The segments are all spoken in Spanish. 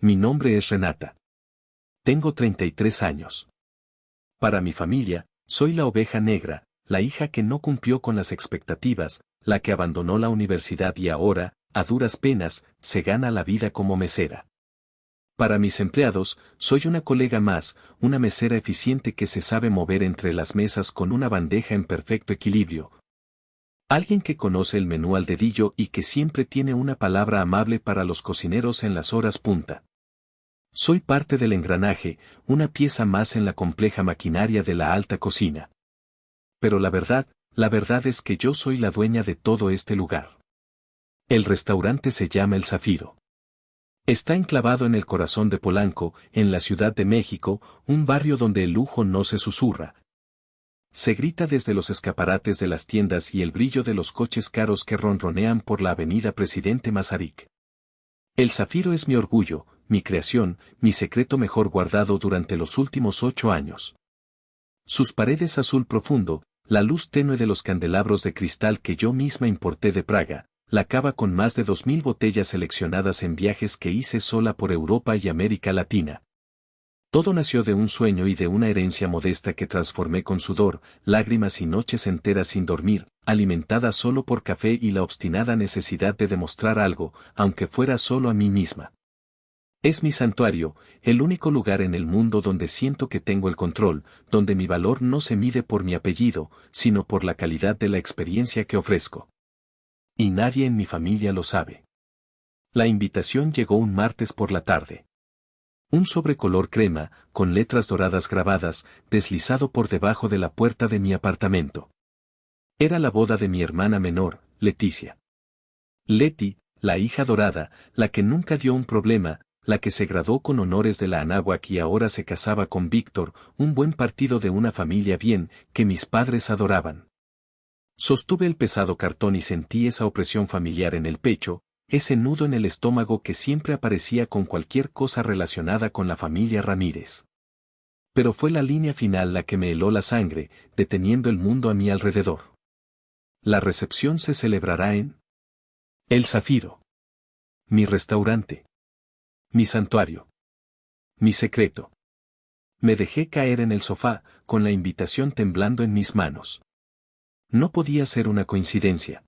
Mi nombre es Renata. Tengo 33 años. Para mi familia, soy la oveja negra, la hija que no cumplió con las expectativas, la que abandonó la universidad y ahora, a duras penas, se gana la vida como mesera. Para mis empleados, soy una colega más, una mesera eficiente que se sabe mover entre las mesas con una bandeja en perfecto equilibrio. Alguien que conoce el menú al dedillo y que siempre tiene una palabra amable para los cocineros en las horas punta. Soy parte del engranaje, una pieza más en la compleja maquinaria de la alta cocina. Pero la verdad es que yo soy la dueña de todo este lugar. El restaurante se llama El Zafiro. Está enclavado en el corazón de Polanco, en la Ciudad de México, un barrio donde el lujo no se susurra. Se grita desde los escaparates de las tiendas y el brillo de los coches caros que ronronean por la avenida Presidente Mazarik. El Zafiro es mi orgullo, mi creación, mi secreto mejor guardado durante los últimos 8 años. Sus paredes azul profundo, la luz tenue de los candelabros de cristal que yo misma importé de Praga, la cava con más de 2000 botellas seleccionadas en viajes que hice sola por Europa y América Latina. Todo nació de un sueño y de una herencia modesta que transformé con sudor, lágrimas y noches enteras sin dormir, alimentada solo por café y la obstinada necesidad de demostrar algo, aunque fuera solo a mí misma. Es mi santuario, el único lugar en el mundo donde siento que tengo el control, donde mi valor no se mide por mi apellido, sino por la calidad de la experiencia que ofrezco. Y nadie en mi familia lo sabe. La invitación llegó un martes por la tarde. Un sobre color crema, con letras doradas grabadas, deslizado por debajo de la puerta de mi apartamento. Era la boda de mi hermana menor, Leticia. Leti, la hija dorada, la que nunca dio un problema, la que se graduó con honores de la Anáhuac y ahora se casaba con Víctor, un buen partido de una familia bien, que mis padres adoraban. Sostuve el pesado cartón y sentí esa opresión familiar en el pecho, ese nudo en el estómago que siempre aparecía con cualquier cosa relacionada con la familia Ramírez. Pero fue la línea final la que me heló la sangre, deteniendo el mundo a mi alrededor. La recepción se celebrará en El Zafiro. Mi restaurante. Mi santuario. Mi secreto. Me dejé caer en el sofá, con la invitación temblando en mis manos. No podía ser una coincidencia.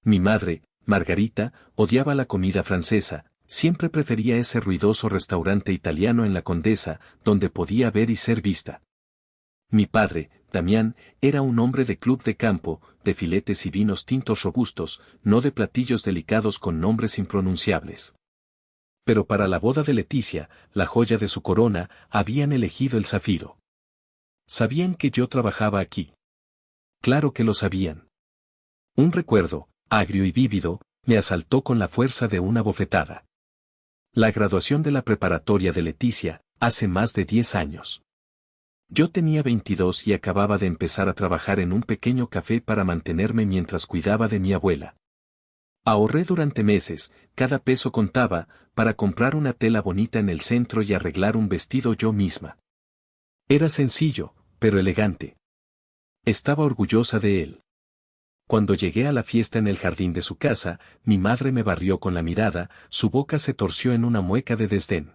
Mi madre, Margarita, odiaba la comida francesa, siempre prefería ese ruidoso restaurante italiano en la Condesa, donde podía ver y ser vista. Mi padre, Damián, era un hombre de club de campo, de filetes y vinos tintos robustos, no de platillos delicados con nombres impronunciables. Pero para la boda de Leticia, la joya de su corona, habían elegido el Zafiro. ¿Sabían que yo trabajaba aquí? Claro que lo sabían. Un recuerdo, agrio y vívido, me asaltó con la fuerza de una bofetada. La graduación de la preparatoria de Leticia, hace más de 10 años. Yo tenía 22 y acababa de empezar a trabajar en un pequeño café para mantenerme mientras cuidaba de mi abuela. Ahorré durante meses, cada peso contaba, para comprar una tela bonita en el centro y arreglar un vestido yo misma. Era sencillo, pero elegante. Estaba orgullosa de él. Cuando llegué a la fiesta en el jardín de su casa, mi madre me barrió con la mirada, su boca se torció en una mueca de desdén.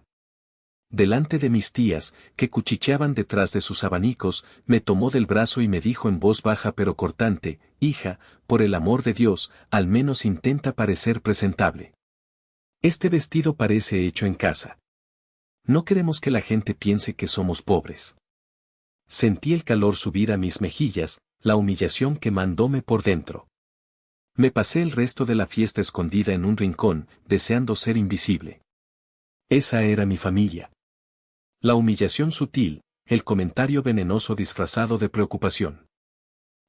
Delante de mis tías, que cuchicheaban detrás de sus abanicos, me tomó del brazo y me dijo en voz baja pero cortante, hija, por el amor de Dios, al menos intenta parecer presentable. Este vestido parece hecho en casa. No queremos que la gente piense que somos pobres. Sentí el calor subir a mis mejillas, la humillación quemándome por dentro. Me pasé el resto de la fiesta escondida en un rincón, deseando ser invisible. Esa era mi familia. La humillación sutil, el comentario venenoso disfrazado de preocupación.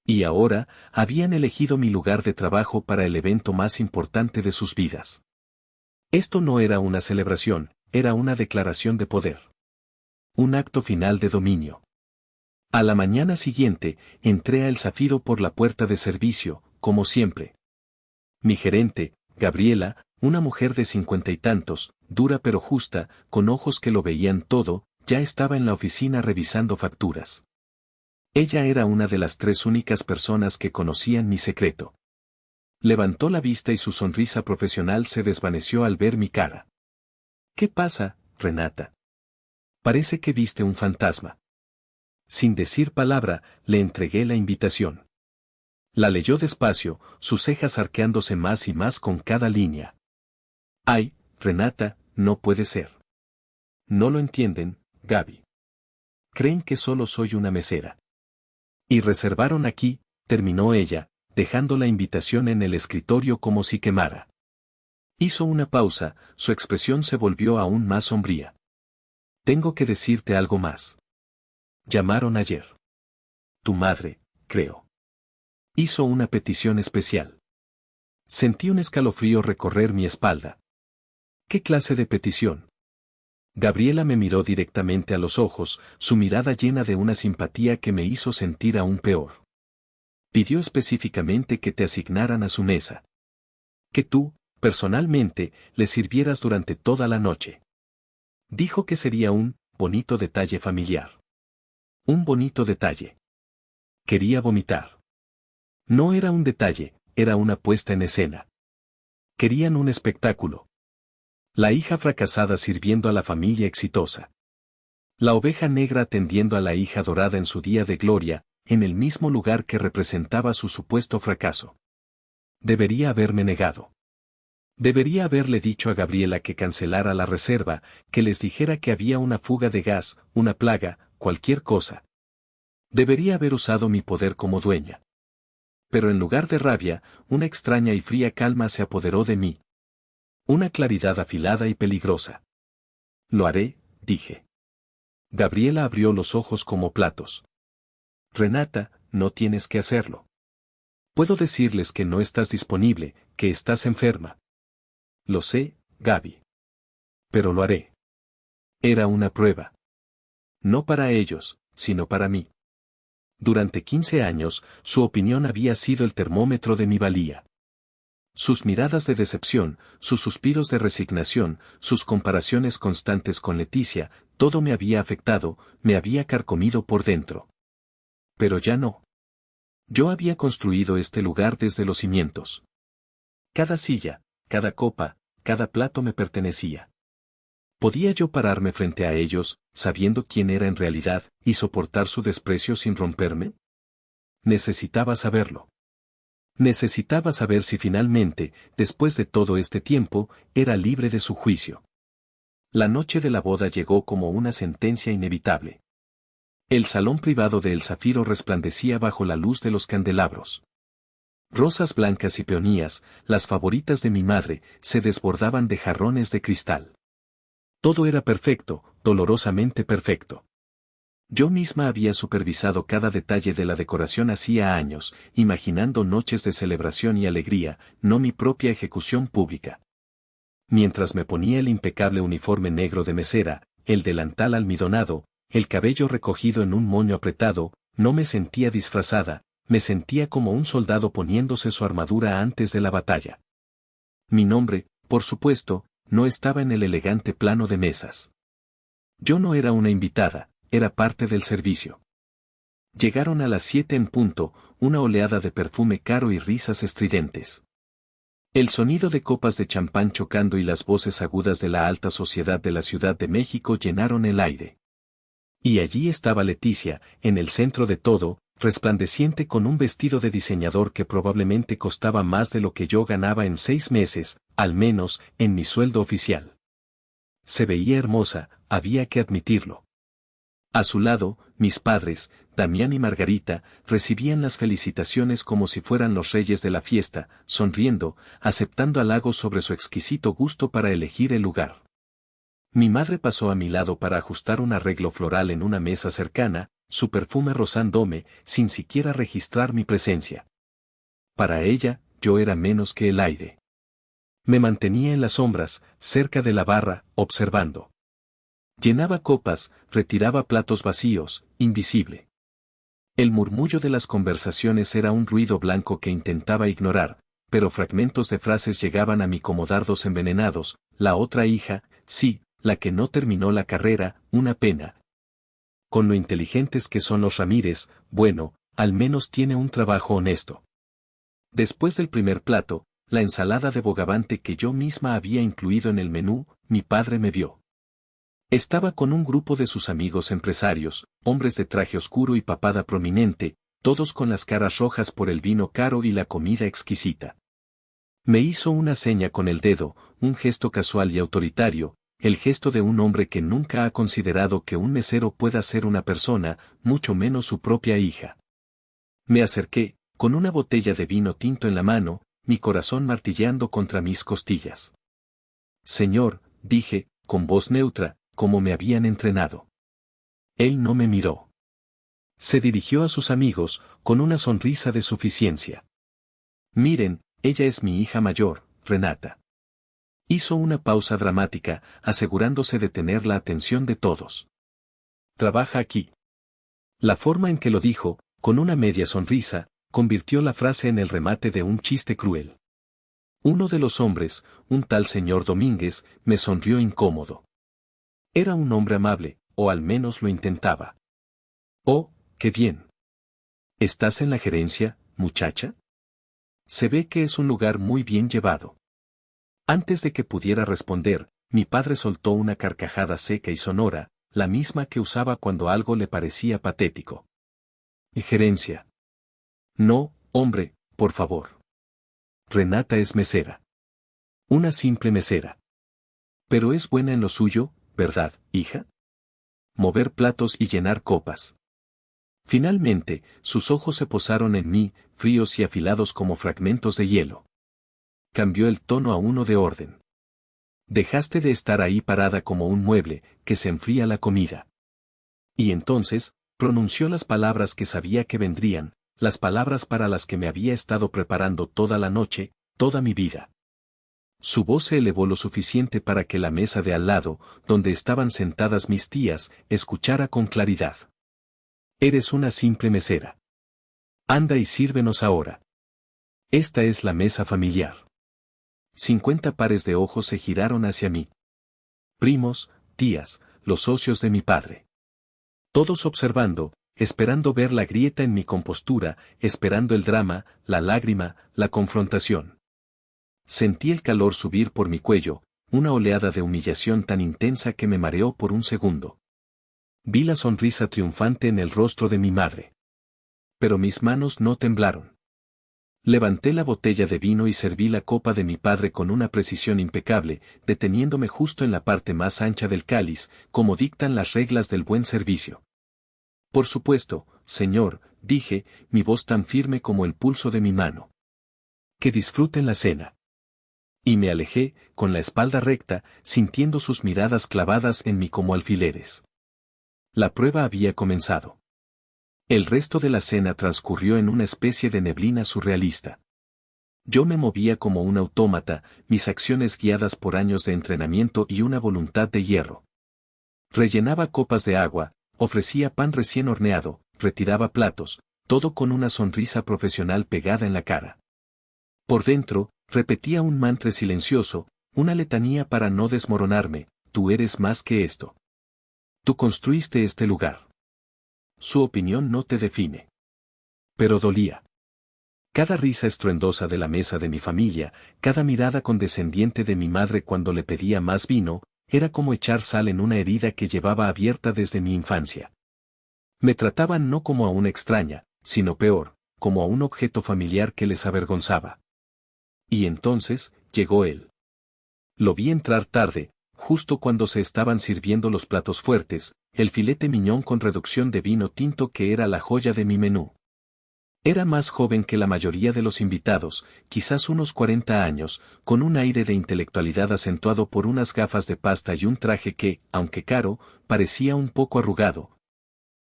Y ahora, habían elegido mi lugar de trabajo para el evento más importante de sus vidas. Esto no era una celebración, era una declaración de poder. Un acto final de dominio. A la mañana siguiente, entré a El Zafiro por la puerta de servicio, como siempre. Mi gerente, Gabriela, una mujer de 50 y tantos, dura pero justa, con ojos que lo veían todo, ya estaba en la oficina revisando facturas. Ella era una de las 3 únicas personas que conocían mi secreto. Levantó la vista y su sonrisa profesional se desvaneció al ver mi cara. ¿Qué pasa, Renata? Parece que viste un fantasma. Sin decir palabra, le entregué la invitación. La leyó despacio, sus cejas arqueándose más y más con cada línea. Ay, Renata, no puede ser. No lo entienden, Gaby. Creen que solo soy una mesera. Y reservaron aquí, terminó ella, dejando la invitación en el escritorio como si quemara. Hizo una pausa, su expresión se volvió aún más sombría. Tengo que decirte algo más. Llamaron ayer. Tu madre, creo. Hizo una petición especial. Sentí un escalofrío recorrer mi espalda. ¿Qué clase de petición? Gabriela me miró directamente a los ojos, su mirada llena de una simpatía que me hizo sentir aún peor. Pidió específicamente que te asignaran a su mesa. Que tú, personalmente, le sirvieras durante toda la noche. Dijo que sería un bonito detalle familiar. Un bonito detalle. Quería vomitar. No era un detalle, era una puesta en escena. Querían un espectáculo. La hija fracasada sirviendo a la familia exitosa. La oveja negra atendiendo a la hija dorada en su día de gloria, en el mismo lugar que representaba su supuesto fracaso. Debería haberme negado. Debería haberle dicho a Gabriela que cancelara la reserva, que les dijera que había una fuga de gas, una plaga, cualquier cosa. Debería haber usado mi poder como dueña. Pero en lugar de rabia, una extraña y fría calma se apoderó de mí. Una claridad afilada y peligrosa. Lo haré, dije. Gabriela abrió los ojos como platos. Renata, no tienes que hacerlo. Puedo decirles que no estás disponible, que estás enferma. Lo sé, Gaby. Pero lo haré. Era una prueba. No para ellos, sino para mí. Durante 15 años, su opinión había sido el termómetro de mi valía. Sus miradas de decepción, sus suspiros de resignación, sus comparaciones constantes con Leticia, todo me había afectado, me había carcomido por dentro. Pero ya no. Yo había construido este lugar desde los cimientos. Cada silla, cada copa, cada plato me pertenecía. ¿Podía yo pararme frente a ellos, sabiendo quién era en realidad, y soportar su desprecio sin romperme? Necesitaba saberlo. Necesitaba saber si finalmente, después de todo este tiempo, era libre de su juicio. La noche de la boda llegó como una sentencia inevitable. El salón privado de El Zafiro resplandecía bajo la luz de los candelabros. Rosas blancas y peonías, las favoritas de mi madre, se desbordaban de jarrones de cristal. Todo era perfecto, dolorosamente perfecto. Yo misma había supervisado cada detalle de la decoración hacía años, imaginando noches de celebración y alegría, no mi propia ejecución pública. Mientras me ponía el impecable uniforme negro de mesera, el delantal almidonado, el cabello recogido en un moño apretado, no me sentía disfrazada, me sentía como un soldado poniéndose su armadura antes de la batalla. Mi nombre, por supuesto, no estaba en el elegante plano de mesas. Yo no era una invitada, era parte del servicio. Llegaron a las 7 en punto, una oleada de perfume caro y risas estridentes. El sonido de copas de champán chocando y las voces agudas de la alta sociedad de la Ciudad de México llenaron el aire. Y allí estaba Leticia, en el centro de todo, resplandeciente con un vestido de diseñador que probablemente costaba más de lo que yo ganaba en 6 meses, al menos, en mi sueldo oficial. Se veía hermosa, había que admitirlo. A su lado, mis padres, Damián y Margarita, recibían las felicitaciones como si fueran los reyes de la fiesta, sonriendo, aceptando halagos sobre su exquisito gusto para elegir el lugar. Mi madre pasó a mi lado para ajustar un arreglo floral en una mesa cercana, su perfume rozándome, sin siquiera registrar mi presencia. Para ella, yo era menos que el aire. Me mantenía en las sombras, cerca de la barra, observando. Llenaba copas, retiraba platos vacíos, invisible. El murmullo de las conversaciones era un ruido blanco que intentaba ignorar, pero fragmentos de frases llegaban a mí como dardos envenenados. La otra hija, sí, la que no terminó la carrera, una pena. Con lo inteligentes que son los Ramírez, bueno, al menos tiene un trabajo honesto. Después del primer plato, la ensalada de bogavante que yo misma había incluido en el menú, mi padre me vio. Estaba con un grupo de sus amigos empresarios, hombres de traje oscuro y papada prominente, todos con las caras rojas por el vino caro y la comida exquisita. Me hizo una seña con el dedo, un gesto casual y autoritario, el gesto de un hombre que nunca ha considerado que un mesero pueda ser una persona, mucho menos su propia hija. Me acerqué, con una botella de vino tinto en la mano, mi corazón martilleando contra mis costillas. Señor, dije, con voz neutra, como me habían entrenado. Él no me miró. Se dirigió a sus amigos, con una sonrisa de suficiencia. Miren, ella es mi hija mayor, Renata. Hizo una pausa dramática, asegurándose de tener la atención de todos. Trabaja aquí. La forma en que lo dijo, con una media sonrisa, convirtió la frase en el remate de un chiste cruel. Uno de los hombres, un tal señor Domínguez, me sonrió incómodo. Era un hombre amable, o al menos lo intentaba. Oh, qué bien. ¿Estás en la gerencia, muchacha? Se ve que es un lugar muy bien llevado. Antes de que pudiera responder, mi padre soltó una carcajada seca y sonora, la misma que usaba cuando algo le parecía patético. Gerencia. No, hombre, por favor. Renata es mesera. Una simple mesera. Pero es buena en lo suyo, ¿verdad, hija? Mover platos y llenar copas. Finalmente, sus ojos se posaron en mí, fríos y afilados como fragmentos de hielo. Cambió el tono a uno de orden. Dejaste de estar ahí parada como un mueble, que se enfría la comida. Y entonces, pronunció las palabras que sabía que vendrían, las palabras para las que me había estado preparando toda la noche, toda mi vida. Su voz se elevó lo suficiente para que la mesa de al lado, donde estaban sentadas mis tías, escuchara con claridad. Eres una simple mesera. Anda y sírvenos ahora. Esta es la mesa familiar. 50 pares de ojos se giraron hacia mí. Primos, tías, los socios de mi padre. Todos observando, esperando ver la grieta en mi compostura, esperando el drama, la lágrima, la confrontación. Sentí el calor subir por mi cuello, una oleada de humillación tan intensa que me mareó por un segundo. Vi la sonrisa triunfante en el rostro de mi madre. Pero mis manos no temblaron. Levanté la botella de vino y serví la copa de mi padre con una precisión impecable, deteniéndome justo en la parte más ancha del cáliz, como dictan las reglas del buen servicio. Por supuesto, señor, dije, mi voz tan firme como el pulso de mi mano. Que disfruten la cena. Y me alejé, con la espalda recta, sintiendo sus miradas clavadas en mí como alfileres. La prueba había comenzado. El resto de la cena transcurrió en una especie de neblina surrealista. Yo me movía como un autómata, mis acciones guiadas por años de entrenamiento y una voluntad de hierro. Rellenaba copas de agua, ofrecía pan recién horneado, retiraba platos, todo con una sonrisa profesional pegada en la cara. Por dentro, repetía un mantra silencioso, una letanía para no desmoronarme: tú eres más que esto. Tú construiste este lugar. Su opinión no te define. Pero dolía. Cada risa estruendosa de la mesa de mi familia, cada mirada condescendiente de mi madre cuando le pedía más vino, era como echar sal en una herida que llevaba abierta desde mi infancia. Me trataban no como a una extraña, sino peor, como a un objeto familiar que les avergonzaba. Y entonces, llegó él. Lo vi entrar tarde, justo cuando se estaban sirviendo los platos fuertes, el filete miñón con reducción de vino tinto que era la joya de mi menú. Era más joven que la mayoría de los invitados, quizás unos 40 años, con un aire de intelectualidad acentuado por unas gafas de pasta y un traje que, aunque caro, parecía un poco arrugado,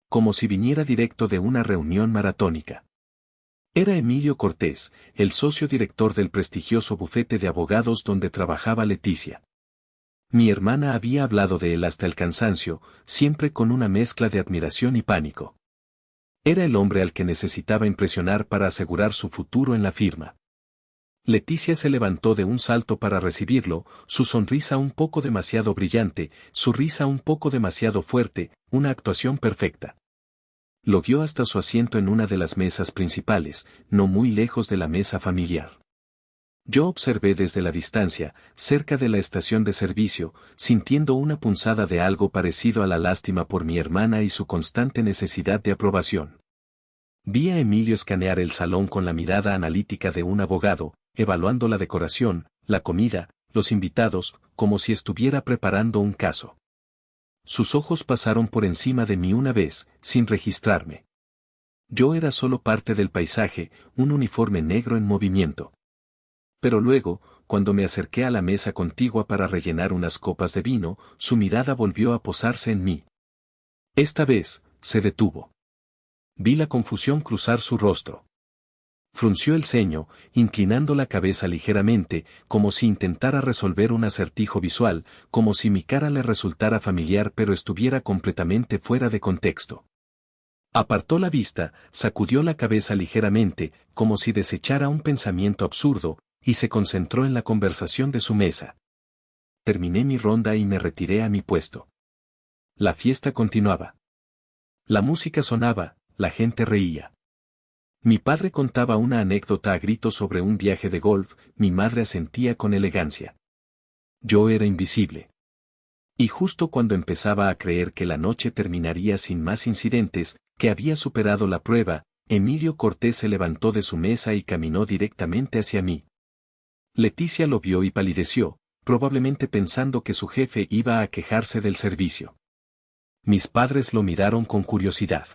como si viniera directo de una reunión maratónica. Era Emilio Cortés, el socio director del prestigioso bufete de abogados donde trabajaba Leticia. Mi hermana había hablado de él hasta el cansancio, siempre con una mezcla de admiración y pánico. Era el hombre al que necesitaba impresionar para asegurar su futuro en la firma. Leticia se levantó de un salto para recibirlo, su sonrisa un poco demasiado brillante, su risa un poco demasiado fuerte, una actuación perfecta. Lo guió hasta su asiento en una de las mesas principales, no muy lejos de la mesa familiar. Yo observé desde la distancia, cerca de la estación de servicio, sintiendo una punzada de algo parecido a la lástima por mi hermana y su constante necesidad de aprobación. Vi a Emilio escanear el salón con la mirada analítica de un abogado, evaluando la decoración, la comida, los invitados, como si estuviera preparando un caso. Sus ojos pasaron por encima de mí una vez, sin registrarme. Yo era solo parte del paisaje, un uniforme negro en movimiento. Pero luego, cuando me acerqué a la mesa contigua para rellenar unas copas de vino, su mirada volvió a posarse en mí. Esta vez, se detuvo. Vi la confusión cruzar su rostro. Frunció el ceño, inclinando la cabeza ligeramente, como si intentara resolver un acertijo visual, como si mi cara le resultara familiar pero estuviera completamente fuera de contexto. Apartó la vista, sacudió la cabeza ligeramente, como si desechara un pensamiento absurdo, y se concentró en la conversación de su mesa. Terminé mi ronda y me retiré a mi puesto. La fiesta continuaba. La música sonaba, la gente reía. Mi padre contaba una anécdota a gritos sobre un viaje de golf, mi madre asentía con elegancia. Yo era invisible. Y justo cuando empezaba a creer que la noche terminaría sin más incidentes, que había superado la prueba, Emilio Cortés se levantó de su mesa y caminó directamente hacia mí. Leticia lo vio y palideció, probablemente pensando que su jefe iba a quejarse del servicio. Mis padres lo miraron con curiosidad.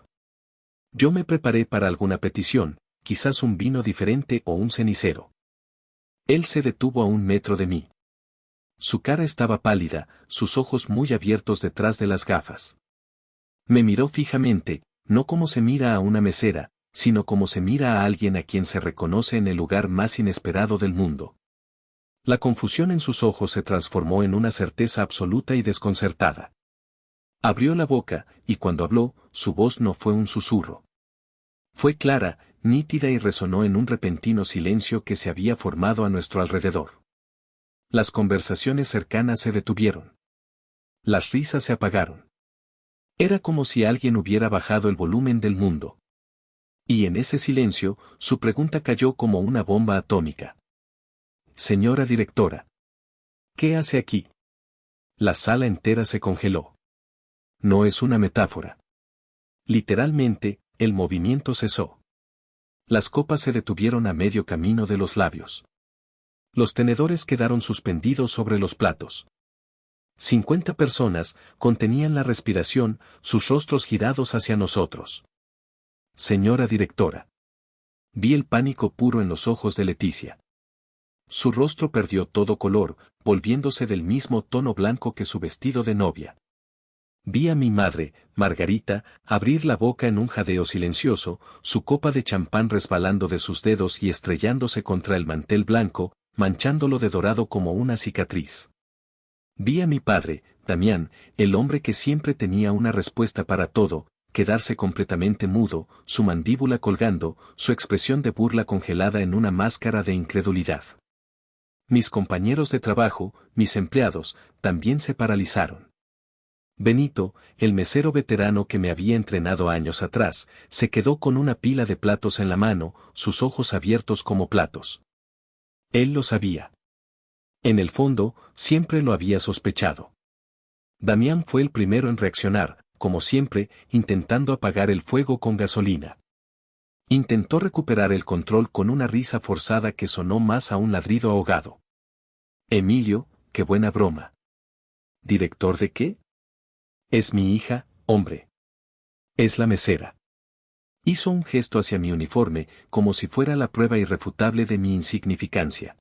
Yo me preparé para alguna petición, quizás un vino diferente o un cenicero. Él se detuvo a 1 metro de mí. Su cara estaba pálida, sus ojos muy abiertos detrás de las gafas. Me miró fijamente, no como se mira a una mesera, sino como se mira a alguien a quien se reconoce en el lugar más inesperado del mundo. La confusión en sus ojos se transformó en una certeza absoluta y desconcertada. Abrió la boca, y cuando habló, su voz no fue un susurro. Fue clara, nítida y resonó en un repentino silencio que se había formado a nuestro alrededor. Las conversaciones cercanas se detuvieron. Las risas se apagaron. Era como si alguien hubiera bajado el volumen del mundo. Y en ese silencio, su pregunta cayó como una bomba atómica. Señora directora. ¿Qué hace aquí? La sala entera se congeló. No es una metáfora. Literalmente, el movimiento cesó. Las copas se detuvieron a medio camino de los labios. Los tenedores quedaron suspendidos sobre los platos. 50 personas contenían la respiración, sus rostros girados hacia nosotros. Señora directora. Vi el pánico puro en los ojos de Leticia. Su rostro perdió todo color, volviéndose del mismo tono blanco que su vestido de novia. Vi a mi madre, Margarita, abrir la boca en un jadeo silencioso, su copa de champán resbalando de sus dedos y estrellándose contra el mantel blanco, manchándolo de dorado como una cicatriz. Vi a mi padre, Damián, el hombre que siempre tenía una respuesta para todo, quedarse completamente mudo, su mandíbula colgando, su expresión de burla congelada en una máscara de incredulidad. Mis compañeros de trabajo, mis empleados, también se paralizaron. Benito, el mesero veterano que me había entrenado años atrás, se quedó con una pila de platos en la mano, sus ojos abiertos como platos. Él lo sabía. En el fondo, siempre lo había sospechado. Damián fue el primero en reaccionar, como siempre, intentando apagar el fuego con gasolina. Intentó recuperar el control con una risa forzada que sonó más a un ladrido ahogado. Emilio, qué buena broma. ¿Director de qué? Es mi hija, hombre. Es la mesera. Hizo un gesto hacia mi uniforme, como si fuera la prueba irrefutable de mi insignificancia.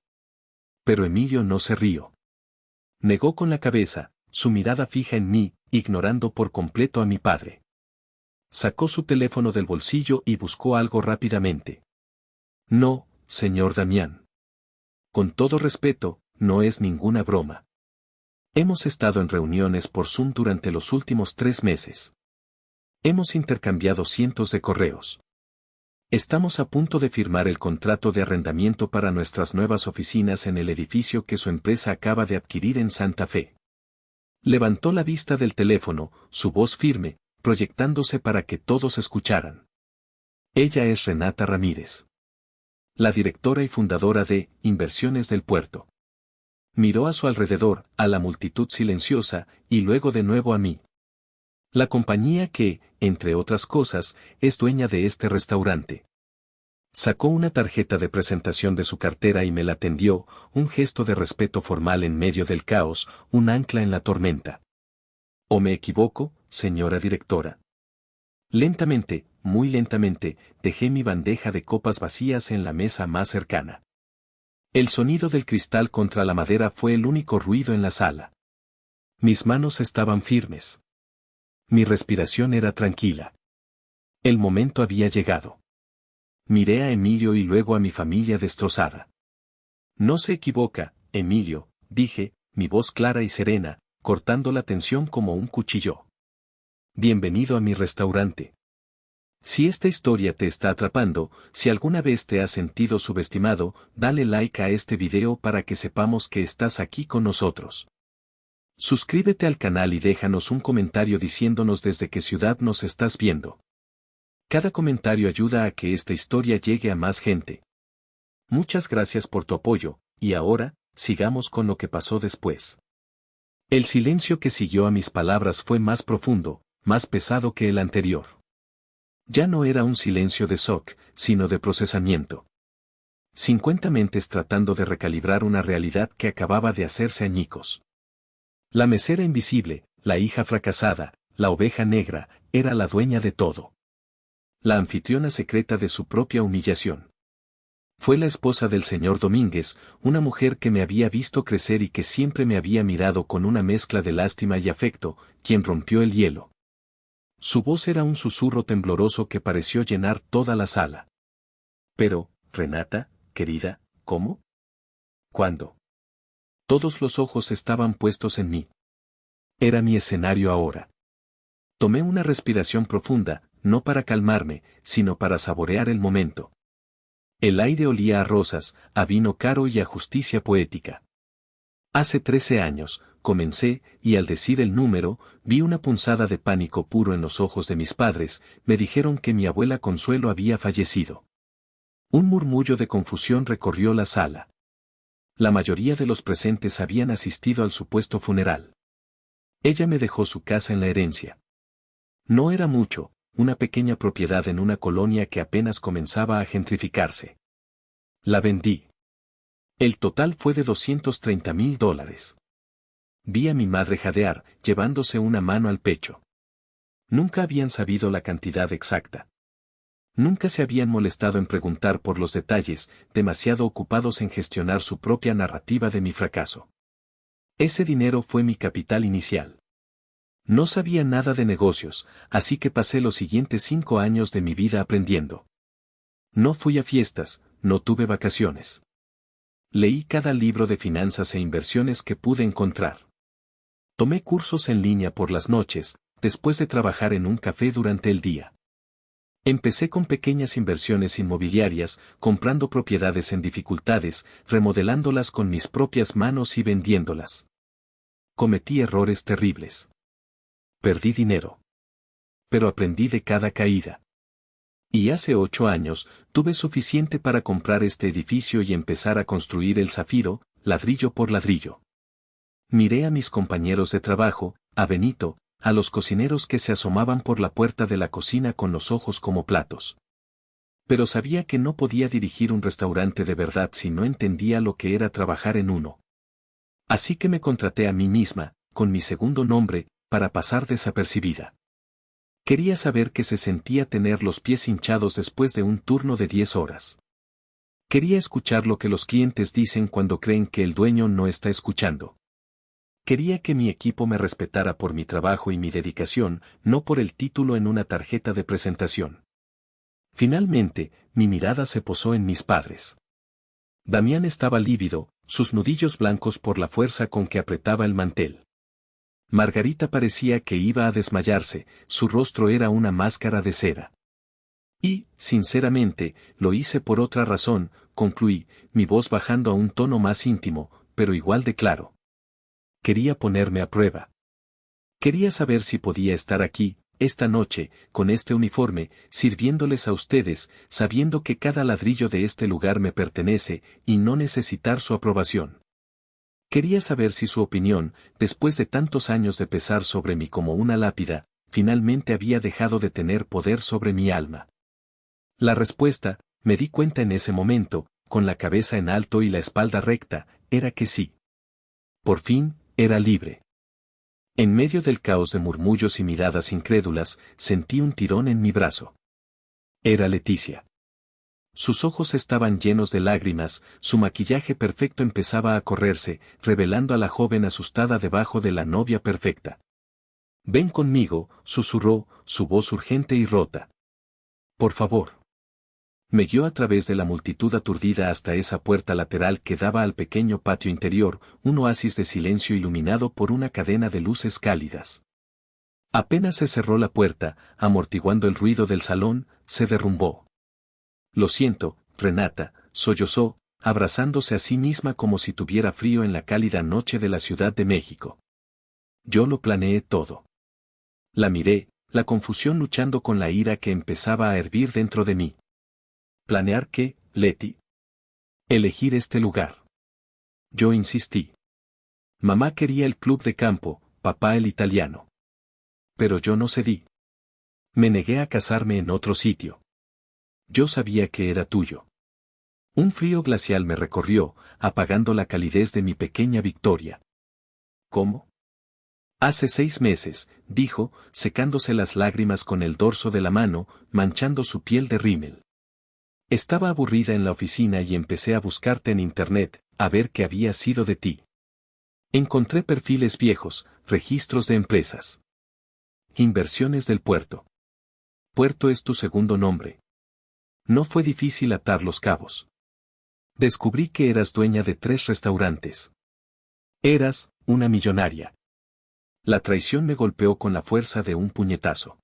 Pero Emilio no se rió. Negó con la cabeza, su mirada fija en mí, ignorando por completo a mi padre. Sacó su teléfono del bolsillo y buscó algo rápidamente. No, señor Damián. Con todo respeto, no es ninguna broma. Hemos estado en reuniones por Zoom durante los últimos 3 meses. Hemos intercambiado cientos de correos. Estamos a punto de firmar el contrato de arrendamiento para nuestras nuevas oficinas en el edificio que su empresa acaba de adquirir en Santa Fe. Levantó la vista del teléfono, su voz firme, proyectándose para que todos escucharan. Ella es Renata Ramírez. la directora y fundadora de Inversiones del Puerto. Miró a su alrededor, a la multitud silenciosa, y luego de nuevo a mí. La compañía que, entre otras cosas, es dueña de este restaurante. Sacó una tarjeta de presentación de su cartera y me la tendió, un gesto de respeto formal en medio del caos, un ancla en la tormenta. ¿O me equivoco, señora directora? Lentamente, muy lentamente, dejé mi bandeja de copas vacías en la mesa más cercana. El sonido del cristal contra la madera fue el único ruido en la sala. Mis manos estaban firmes. Mi respiración era tranquila. El momento había llegado. Miré a Emilio y luego a mi familia destrozada. No se equivoca, Emilio, dije, mi voz clara y serena, cortando la tensión como un cuchillo. Bienvenido a mi restaurante. Si esta historia te está atrapando, si alguna vez te has sentido subestimado, dale like a este video para que sepamos que estás aquí con nosotros. Suscríbete al canal y déjanos un comentario diciéndonos desde qué ciudad nos estás viendo. Cada comentario ayuda a que esta historia llegue a más gente. Muchas gracias por tu apoyo, y ahora, sigamos con lo que pasó después. El silencio que siguió a mis palabras fue más profundo, más pesado que el anterior. Ya no era un silencio de shock, sino de procesamiento. 50 mentes tratando de recalibrar una realidad que acababa de hacerse añicos. La mesera invisible, la hija fracasada, la oveja negra, era la dueña de todo. La anfitriona secreta de su propia humillación. Fue la esposa del señor Domínguez, una mujer que me había visto crecer y que siempre me había mirado con una mezcla de lástima y afecto, quien rompió el hielo. Su voz era un susurro tembloroso que pareció llenar toda la sala. Pero, Renata, querida, ¿cómo? ¿Cuándo? Todos los ojos estaban puestos en mí. Era mi escenario ahora. Tomé una respiración profunda, no para calmarme, sino para saborear el momento. El aire olía a rosas, a vino caro y a justicia poética. Hace 13 años, comencé, y al decir el número, vi una punzada de pánico puro en los ojos de mis padres, me dijeron que mi abuela Consuelo había fallecido. Un murmullo de confusión recorrió la sala. La mayoría de los presentes habían asistido al supuesto funeral. Ella me dejó su casa en la herencia. No era mucho, una pequeña propiedad en una colonia que apenas comenzaba a gentrificarse. La vendí. El total fue de $230,000. Vi a mi madre jadear, llevándose una mano al pecho. Nunca habían sabido la cantidad exacta. Nunca se habían molestado en preguntar por los detalles, demasiado ocupados en gestionar su propia narrativa de mi fracaso. Ese dinero fue mi capital inicial. No sabía nada de negocios, así que pasé los siguientes 5 años de mi vida aprendiendo. No fui a fiestas, no tuve vacaciones. Leí cada libro de finanzas e inversiones que pude encontrar. Tomé cursos en línea por las noches, después de trabajar en un café durante el día. Empecé con pequeñas inversiones inmobiliarias, comprando propiedades en dificultades, remodelándolas con mis propias manos y vendiéndolas. Cometí errores terribles. Perdí dinero. Pero aprendí de cada caída. Y hace 8 años, tuve suficiente para comprar este edificio y empezar a construir el Zafiro, ladrillo por ladrillo. Miré a mis compañeros de trabajo, a Benito, a los cocineros que se asomaban por la puerta de la cocina con los ojos como platos. Pero sabía que no podía dirigir un restaurante de verdad si no entendía lo que era trabajar en uno. Así que me contraté a mí misma, con mi segundo nombre, para pasar desapercibida. Quería saber qué se sentía tener los pies hinchados después de un turno de 10 horas. Quería escuchar lo que los clientes dicen cuando creen que el dueño no está escuchando. Quería que mi equipo me respetara por mi trabajo y mi dedicación, no por el título en una tarjeta de presentación. Finalmente, mi mirada se posó en mis padres. Damián estaba lívido, sus nudillos blancos por la fuerza con que apretaba el mantel. Margarita parecía que iba a desmayarse, su rostro era una máscara de cera. Y, sinceramente, lo hice por otra razón, concluí, mi voz bajando a un tono más íntimo, pero igual de claro. Quería ponerme a prueba. Quería saber si podía estar aquí, esta noche, con este uniforme, sirviéndoles a ustedes, sabiendo que cada ladrillo de este lugar me pertenece, y no necesitar su aprobación. Quería saber si su opinión, después de tantos años de pesar sobre mí como una lápida, finalmente había dejado de tener poder sobre mi alma. La respuesta, me di cuenta en ese momento, con la cabeza en alto y la espalda recta, era que sí. Por fin, era libre. En medio del caos de murmullos y miradas incrédulas, sentí un tirón en mi brazo. Era Leticia. Sus ojos estaban llenos de lágrimas, su maquillaje perfecto empezaba a correrse, revelando a la joven asustada debajo de la novia perfecta. «Ven conmigo», susurró, su voz urgente y rota. «Por favor». Me guió a través de la multitud aturdida hasta esa puerta lateral que daba al pequeño patio interior, un oasis de silencio iluminado por una cadena de luces cálidas. Apenas se cerró la puerta, amortiguando el ruido del salón, se derrumbó. «Lo siento, Renata», sollozó, abrazándose a sí misma como si tuviera frío en la cálida noche de la Ciudad de México. «Yo lo planeé todo». La miré, la confusión luchando con la ira que empezaba a hervir dentro de mí. ¿Planear qué, Leti? Elegir este lugar. Yo insistí. Mamá quería el club de campo, papá el italiano. Pero yo no cedí. Me negué a casarme en otro sitio. Yo sabía que era tuyo. Un frío glacial me recorrió, apagando la calidez de mi pequeña Victoria. ¿Cómo? Hace 6 meses, dijo, secándose las lágrimas con el dorso de la mano, manchando su piel de rímel. Estaba aburrida en la oficina y empecé a buscarte en internet, a ver qué había sido de ti. Encontré perfiles viejos, registros de empresas. Inversiones del puerto. Puerto es tu segundo nombre. No fue difícil atar los cabos. Descubrí que eras dueña de 3 restaurantes. Eras una millonaria. La traición me golpeó con la fuerza de un puñetazo.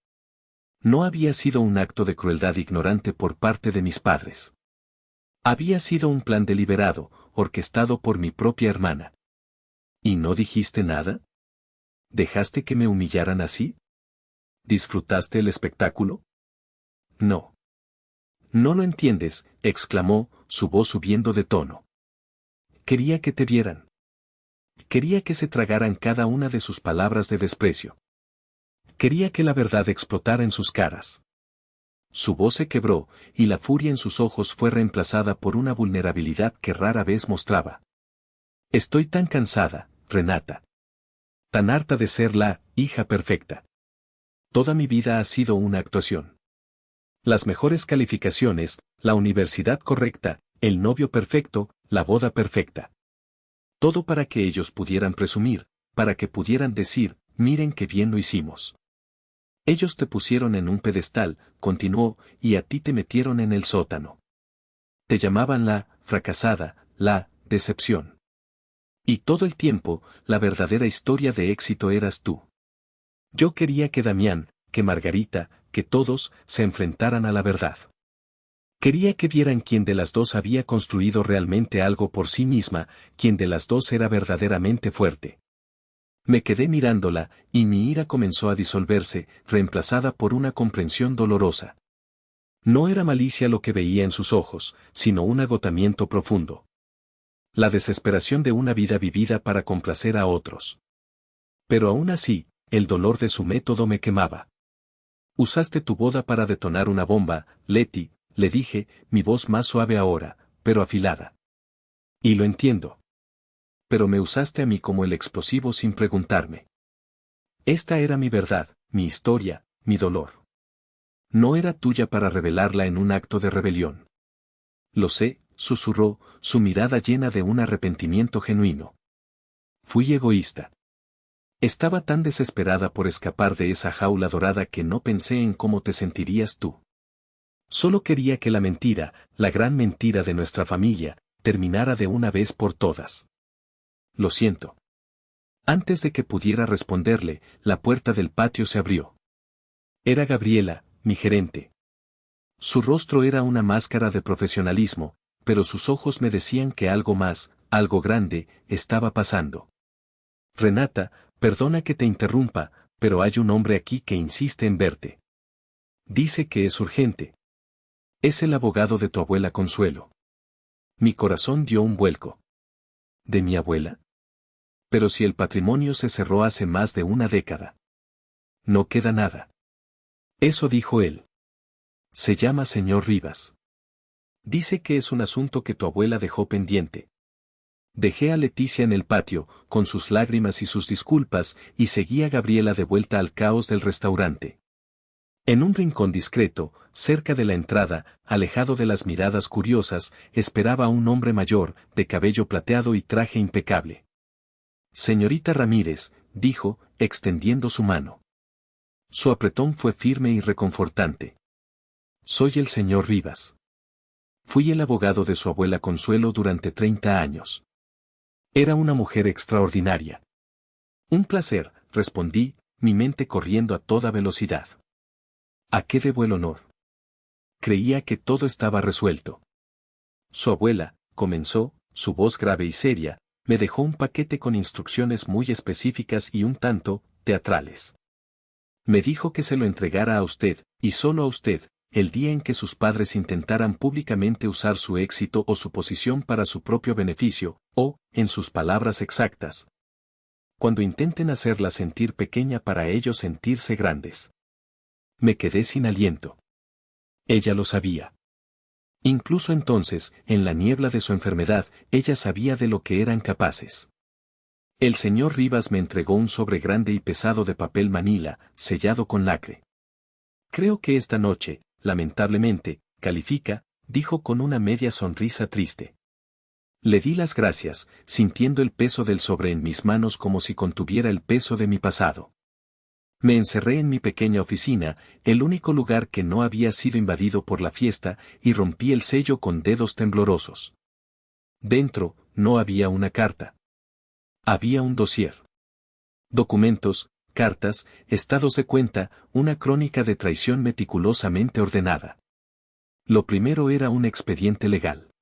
No había sido un acto de crueldad ignorante por parte de mis padres. Había sido un plan deliberado, orquestado por mi propia hermana. ¿Y no dijiste nada? ¿Dejaste que me humillaran así? ¿Disfrutaste el espectáculo? No. No lo entiendes, exclamó, su voz subiendo de tono. Quería que te vieran. Quería que se tragaran cada una de sus palabras de desprecio. Quería que la verdad explotara en sus caras. Su voz se quebró, y la furia en sus ojos fue reemplazada por una vulnerabilidad que rara vez mostraba. Estoy tan cansada, Renata. Tan harta de ser la hija perfecta. Toda mi vida ha sido una actuación. Las mejores calificaciones, la universidad correcta, el novio perfecto, la boda perfecta. Todo para que ellos pudieran presumir, para que pudieran decir, miren qué bien lo hicimos. Ellos te pusieron en un pedestal, continuó, y a ti te metieron en el sótano. Te llamaban la fracasada, la decepción. Y todo el tiempo, la verdadera historia de éxito eras tú. Yo quería que Damián, que Margarita, que todos, se enfrentaran a la verdad. Quería que vieran quién de las dos había construido realmente algo por sí misma, quién de las dos era verdaderamente fuerte. Me quedé mirándola, y mi ira comenzó a disolverse, reemplazada por una comprensión dolorosa. No era malicia lo que veía en sus ojos, sino un agotamiento profundo. La desesperación de una vida vivida para complacer a otros. Pero aún así, el dolor de su método me quemaba. Usaste tu boda para detonar una bomba, Leti, le dije, mi voz más suave ahora, pero afilada. Y lo entiendo. Pero me usaste a mí como el explosivo sin preguntarme. Esta era mi verdad, mi historia, mi dolor. No era tuya para revelarla en un acto de rebelión. Lo sé, susurró, su mirada llena de un arrepentimiento genuino. Fui egoísta. Estaba tan desesperada por escapar de esa jaula dorada que no pensé en cómo te sentirías tú. Solo quería que la mentira, la gran mentira de nuestra familia, terminara de una vez por todas. Lo siento. Antes de que pudiera responderle, la puerta del patio se abrió. Era Gabriela, mi gerente. Su rostro era una máscara de profesionalismo, pero sus ojos me decían que algo más, algo grande, estaba pasando. Renata, perdona que te interrumpa, pero hay un hombre aquí que insiste en verte. Dice que es urgente. Es el abogado de tu abuela Consuelo. Mi corazón dio un vuelco. ¿De mi abuela? Pero si el patrimonio se cerró hace más de una década. No queda nada. Eso dijo él. Se llama señor Rivas. Dice que es un asunto que tu abuela dejó pendiente. Dejé a Leticia en el patio, con sus lágrimas y sus disculpas, y seguí a Gabriela de vuelta al caos del restaurante. En un rincón discreto, cerca de la entrada, alejado de las miradas curiosas, esperaba a un hombre mayor, de cabello plateado y traje impecable. Señorita Ramírez, dijo, extendiendo su mano. Su apretón fue firme y reconfortante. Soy el señor Rivas. Fui el abogado de su abuela Consuelo durante 30 años. Era una mujer extraordinaria. Un placer, respondí, mi mente corriendo a toda velocidad. ¿A qué debo el honor? Creía que todo estaba resuelto. Su abuela, comenzó, su voz grave y seria, me dejó un paquete con instrucciones muy específicas y un tanto teatrales. Me dijo que se lo entregara a usted, y solo a usted, el día en que sus padres intentaran públicamente usar su éxito o su posición para su propio beneficio, o, en sus palabras exactas, cuando intenten hacerla sentir pequeña para ellos sentirse grandes. Me quedé sin aliento. Ella lo sabía. Incluso entonces, en la niebla de su enfermedad, ella sabía de lo que eran capaces. El señor Rivas me entregó un sobre grande y pesado de papel manila, sellado con lacre. Creo que esta noche, lamentablemente, califica, dijo con una media sonrisa triste. Le di las gracias, sintiendo el peso del sobre en mis manos como si contuviera el peso de mi pasado. Me encerré en mi pequeña oficina, el único lugar que no había sido invadido por la fiesta, y rompí el sello con dedos temblorosos. Dentro, no había una carta. Había un dossier. Documentos, cartas, estados de cuenta, una crónica de traición meticulosamente ordenada. Lo primero era un expediente legal.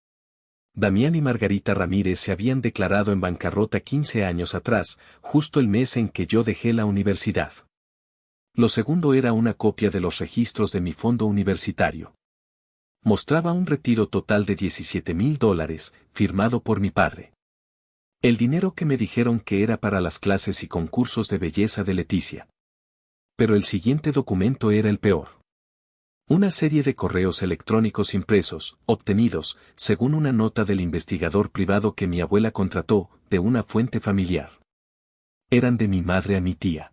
Damián y Margarita Ramírez se habían declarado en bancarrota 15 años atrás, justo el mes en que yo dejé la universidad. Lo segundo era una copia de los registros de mi fondo universitario. Mostraba un retiro total de $17,000, firmado por mi padre. El dinero que me dijeron que era para las clases y concursos de belleza de Leticia. Pero el siguiente documento era el peor. Una serie de correos electrónicos impresos, obtenidos, según una nota del investigador privado que mi abuela contrató, de una fuente familiar. Eran de mi madre a mi tía.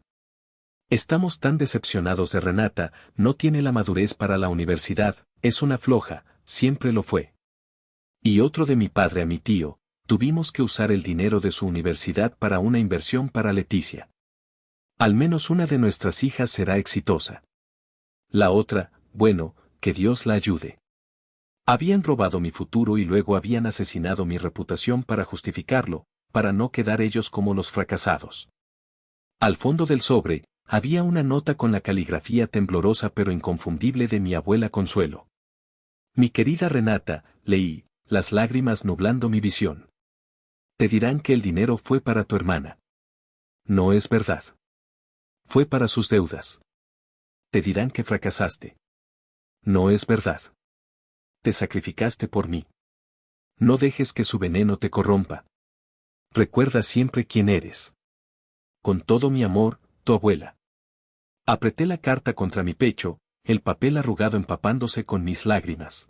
Estamos tan decepcionados de Renata, no tiene la madurez para la universidad, es una floja, siempre lo fue. Y otro de mi padre a mi tío, tuvimos que usar el dinero de su universidad para una inversión para Leticia. Al menos una de nuestras hijas será exitosa. La otra, bueno, que Dios la ayude. Habían robado mi futuro y luego habían asesinado mi reputación para justificarlo, para no quedar ellos como los fracasados. Al fondo del sobre, había una nota con la caligrafía temblorosa pero inconfundible de mi abuela Consuelo. Mi querida Renata, leí, las lágrimas nublando mi visión. Te dirán que el dinero fue para tu hermana. No es verdad. Fue para sus deudas. Te dirán que fracasaste. No es verdad. Te sacrificaste por mí. No dejes que su veneno te corrompa. Recuerda siempre quién eres. Con todo mi amor, tu abuela. Apreté la carta contra mi pecho, el papel arrugado empapándose con mis lágrimas.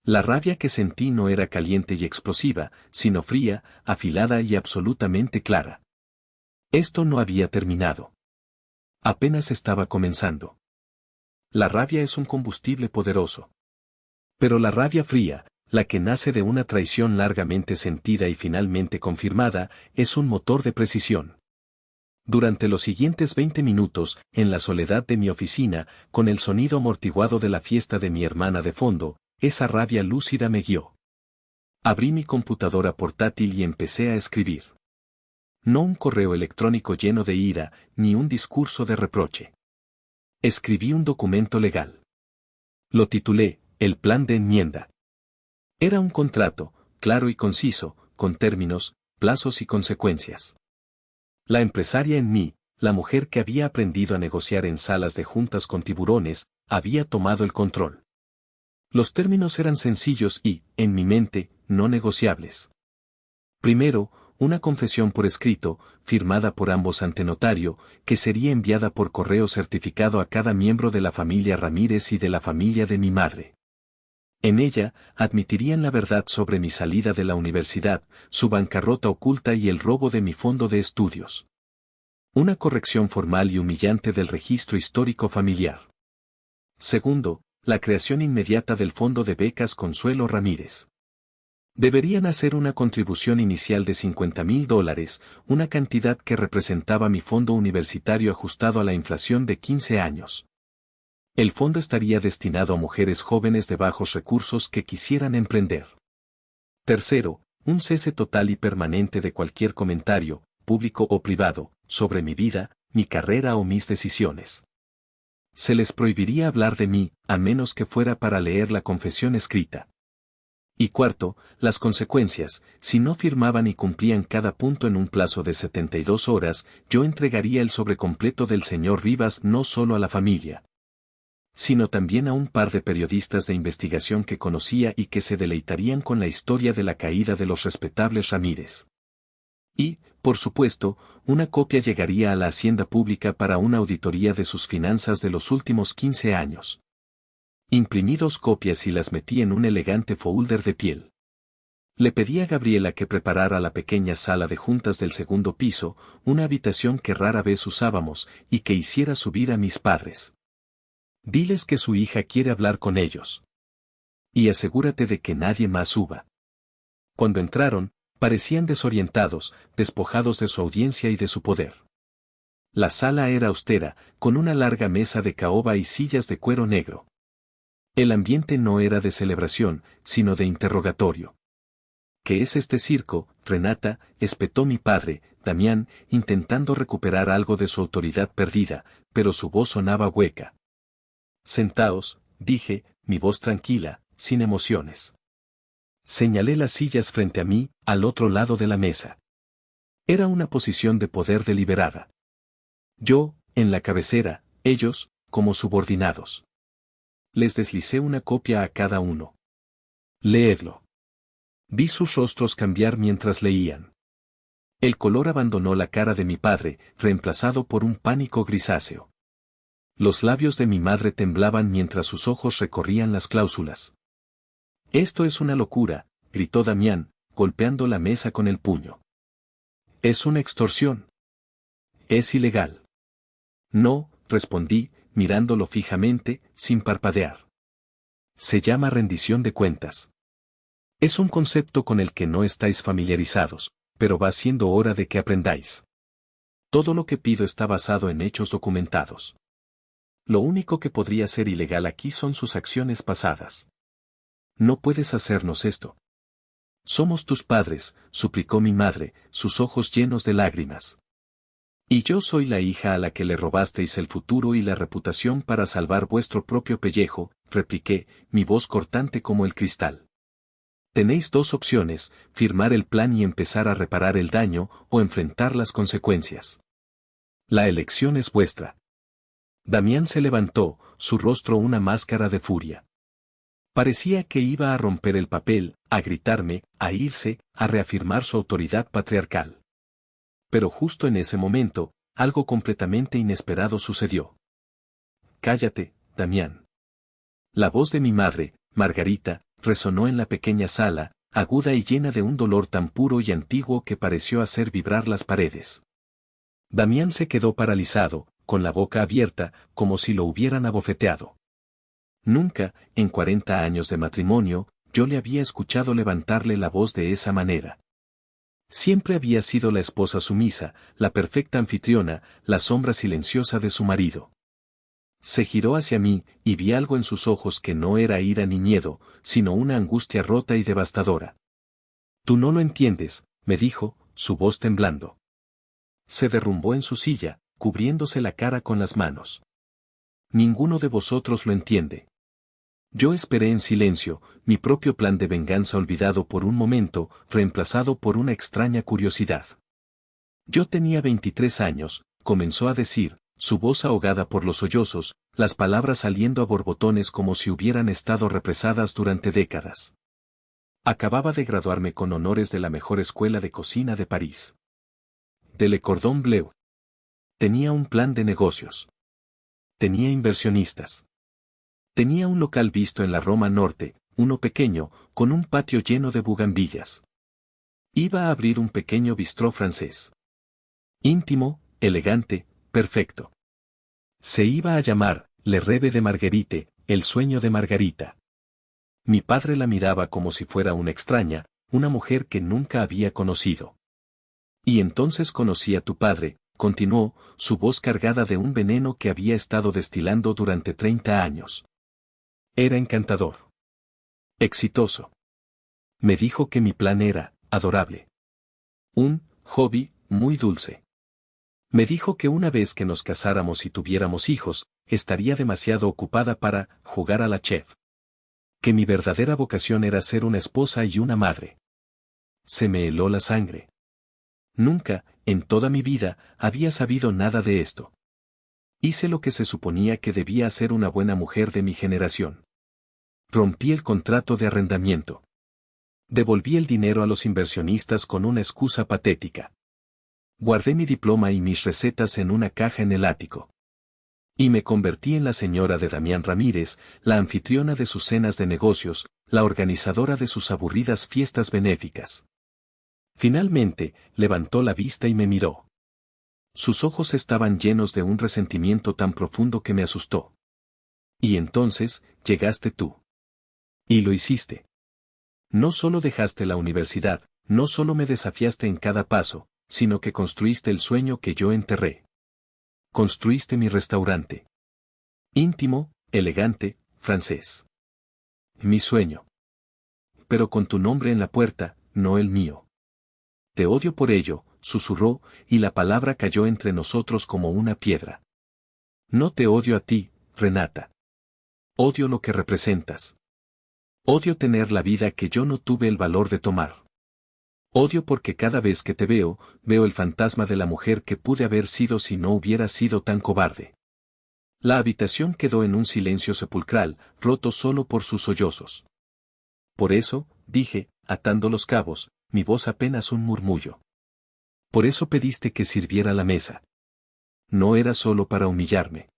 La rabia que sentí no era caliente y explosiva, sino fría, afilada y absolutamente clara. Esto no había terminado. Apenas estaba comenzando. La rabia es un combustible poderoso. Pero la rabia fría, la que nace de una traición largamente sentida y finalmente confirmada, es un motor de precisión. Durante los siguientes 20 minutos, en la soledad de mi oficina, con el sonido amortiguado de la fiesta de mi hermana de fondo, esa rabia lúcida me guió. Abrí mi computadora portátil y empecé a escribir. No un correo electrónico lleno de ira, ni un discurso de reproche. Escribí un documento legal. Lo titulé, El Plan de Enmienda. Era un contrato, claro y conciso, con términos, plazos y consecuencias. La empresaria en mí, la mujer que había aprendido a negociar en salas de juntas con tiburones, había tomado el control. Los términos eran sencillos y, en mi mente, no negociables. Primero, una confesión por escrito, firmada por ambos ante notario, que sería enviada por correo certificado a cada miembro de la familia Ramírez y de la familia de mi madre. En ella, admitirían la verdad sobre mi salida de la universidad, su bancarrota oculta y el robo de mi fondo de estudios. Una corrección formal y humillante del registro histórico familiar. Segundo, la creación inmediata del Fondo de Becas Consuelo Ramírez. Deberían hacer una contribución inicial de $50,000, una cantidad que representaba mi fondo universitario ajustado a la inflación de 15 años. El fondo estaría destinado a mujeres jóvenes de bajos recursos que quisieran emprender. Tercero, un cese total y permanente de cualquier comentario, público o privado, sobre mi vida, mi carrera o mis decisiones. Se les prohibiría hablar de mí, a menos que fuera para leer la confesión escrita. Y cuarto, las consecuencias: si no firmaban y cumplían cada punto en un plazo de 72 horas, yo entregaría el sobrecompleto del señor Rivas no solo a la familia, sino también a un par de periodistas de investigación que conocía y que se deleitarían con la historia de la caída de los respetables Ramírez. Y, por supuesto, una copia llegaría a la Hacienda Pública para una auditoría de sus finanzas de los últimos 15 años. Imprimí 2 copias y las metí en un elegante folder de piel. Le pedí a Gabriela que preparara la pequeña sala de juntas del segundo piso, una habitación que rara vez usábamos, y que hiciera subir a mis padres. Diles que su hija quiere hablar con ellos. Y asegúrate de que nadie más suba. Cuando entraron, parecían desorientados, despojados de su audiencia y de su poder. La sala era austera, con una larga mesa de caoba y sillas de cuero negro. El ambiente no era de celebración, sino de interrogatorio. ¿Qué es este circo, Renata?, espetó mi padre, Damián, intentando recuperar algo de su autoridad perdida, pero su voz sonaba hueca. Sentaos, dije, mi voz tranquila, sin emociones. Señalé las sillas frente a mí, al otro lado de la mesa. Era una posición de poder deliberada. Yo, en la cabecera, ellos, como subordinados. Les deslicé una copia a cada uno. Leedlo. Vi sus rostros cambiar mientras leían. El color abandonó la cara de mi padre, reemplazado por un pánico grisáceo. Los labios de mi madre temblaban mientras sus ojos recorrían las cláusulas. «Esto es una locura», gritó Damián, golpeando la mesa con el puño. «Es una extorsión. Es ilegal». «No», respondí, mirándolo fijamente, sin parpadear. «Se llama rendición de cuentas. Es un concepto con el que no estáis familiarizados, pero va siendo hora de que aprendáis. Todo lo que pido está basado en hechos documentados. Lo único que podría ser ilegal aquí son sus acciones pasadas. No puedes hacernos esto. Somos tus padres», suplicó mi madre, sus ojos llenos de lágrimas. «Y yo soy la hija a la que le robasteis el futuro y la reputación para salvar vuestro propio pellejo», repliqué, mi voz cortante como el cristal. «Tenéis 2 opciones, firmar el plan y empezar a reparar el daño, o enfrentar las consecuencias. La elección es vuestra». Damián se levantó, su rostro una máscara de furia. Parecía que iba a romper el papel, a gritarme, a irse, a reafirmar su autoridad patriarcal. Pero justo en ese momento, algo completamente inesperado sucedió. «Cállate, Damián». La voz de mi madre, Margarita, resonó en la pequeña sala, aguda y llena de un dolor tan puro y antiguo que pareció hacer vibrar las paredes. Damián se quedó paralizado, con la boca abierta, como si lo hubieran abofeteado. Nunca, en 40 años de matrimonio, yo le había escuchado levantarle la voz de esa manera. Siempre había sido la esposa sumisa, la perfecta anfitriona, la sombra silenciosa de su marido. Se giró hacia mí, y vi algo en sus ojos que no era ira ni miedo, sino una angustia rota y devastadora. «Tú no lo entiendes», me dijo, su voz temblando. Se derrumbó en su silla, cubriéndose la cara con las manos. «Ninguno de vosotros lo entiende». Yo esperé en silencio, mi propio plan de venganza olvidado por un momento, reemplazado por una extraña curiosidad. Yo tenía 23 años, comenzó a decir, su voz ahogada por los sollozos, las palabras saliendo a borbotones como si hubieran estado represadas durante décadas. Acababa de graduarme con honores de la mejor escuela de cocina de París. De Le Cordon Bleu. Tenía un plan de negocios. Tenía inversionistas. Tenía un local visto en la Roma Norte, uno pequeño, con un patio lleno de bugambillas. Iba a abrir un pequeño bistró francés. Íntimo, elegante, perfecto. Se iba a llamar Le Rêve de Marguerite, el sueño de Margarita. Mi padre la miraba como si fuera una extraña, una mujer que nunca había conocido. Y entonces conocí a tu padre, continuó, su voz cargada de un veneno que había estado destilando durante 30 años. Era encantador. Exitoso. Me dijo que mi plan era, adorable. Un hobby, muy dulce. Me dijo que una vez que nos casáramos y tuviéramos hijos, estaría demasiado ocupada para jugar a la chef. Que mi verdadera vocación era ser una esposa y una madre. Se me heló la sangre. Nunca, en toda mi vida, había sabido nada de esto. Hice lo que se suponía que debía hacer una buena mujer de mi generación. Rompí el contrato de arrendamiento. Devolví el dinero a los inversionistas con una excusa patética. Guardé mi diploma y mis recetas en una caja en el ático. Y me convertí en la señora de Damián Ramírez, la anfitriona de sus cenas de negocios, la organizadora de sus aburridas fiestas benéficas. Finalmente, levantó la vista y me miró. Sus ojos estaban llenos de un resentimiento tan profundo que me asustó. Y entonces, llegaste tú. Y lo hiciste. No solo dejaste la universidad, no solo me desafiaste en cada paso, sino que construiste el sueño que yo enterré. Construiste mi restaurante. Íntimo, elegante, francés. Mi sueño. Pero con tu nombre en la puerta, no el mío. Te odio por ello, susurró, y la palabra cayó entre nosotros como una piedra. No te odio a ti, Renata. Odio lo que representas. Odio tener la vida que yo no tuve el valor de tomar. Odio porque cada vez que te veo, veo el fantasma de la mujer que pude haber sido si no hubiera sido tan cobarde. La habitación quedó en un silencio sepulcral, roto solo por sus sollozos. Por eso, dije, atando los cabos, mi voz apenas un murmullo. Por eso pediste que sirviera la mesa. No era solo para humillarme.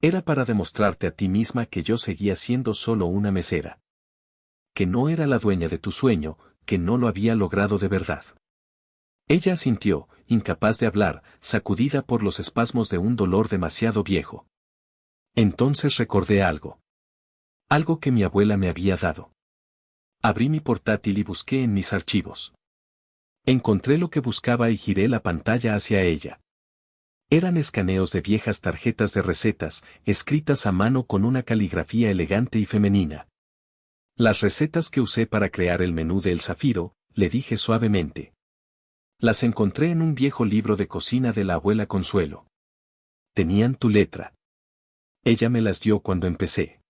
Era para demostrarte a ti misma que yo seguía siendo solo una mesera. Que no era la dueña de tu sueño, que no lo había logrado de verdad. Ella asintió, incapaz de hablar, sacudida por los espasmos de un dolor demasiado viejo. Entonces recordé algo. Algo que mi abuela me había dado. Abrí mi portátil y busqué en mis archivos. Encontré lo que buscaba y giré la pantalla hacia ella. Eran escaneos de viejas tarjetas de recetas, escritas a mano con una caligrafía elegante y femenina. Las recetas que usé para crear el menú del zafiro, le dije suavemente. Las encontré en un viejo libro de cocina de la abuela Consuelo. Tenían tu letra. Ella me las dio cuando empecé.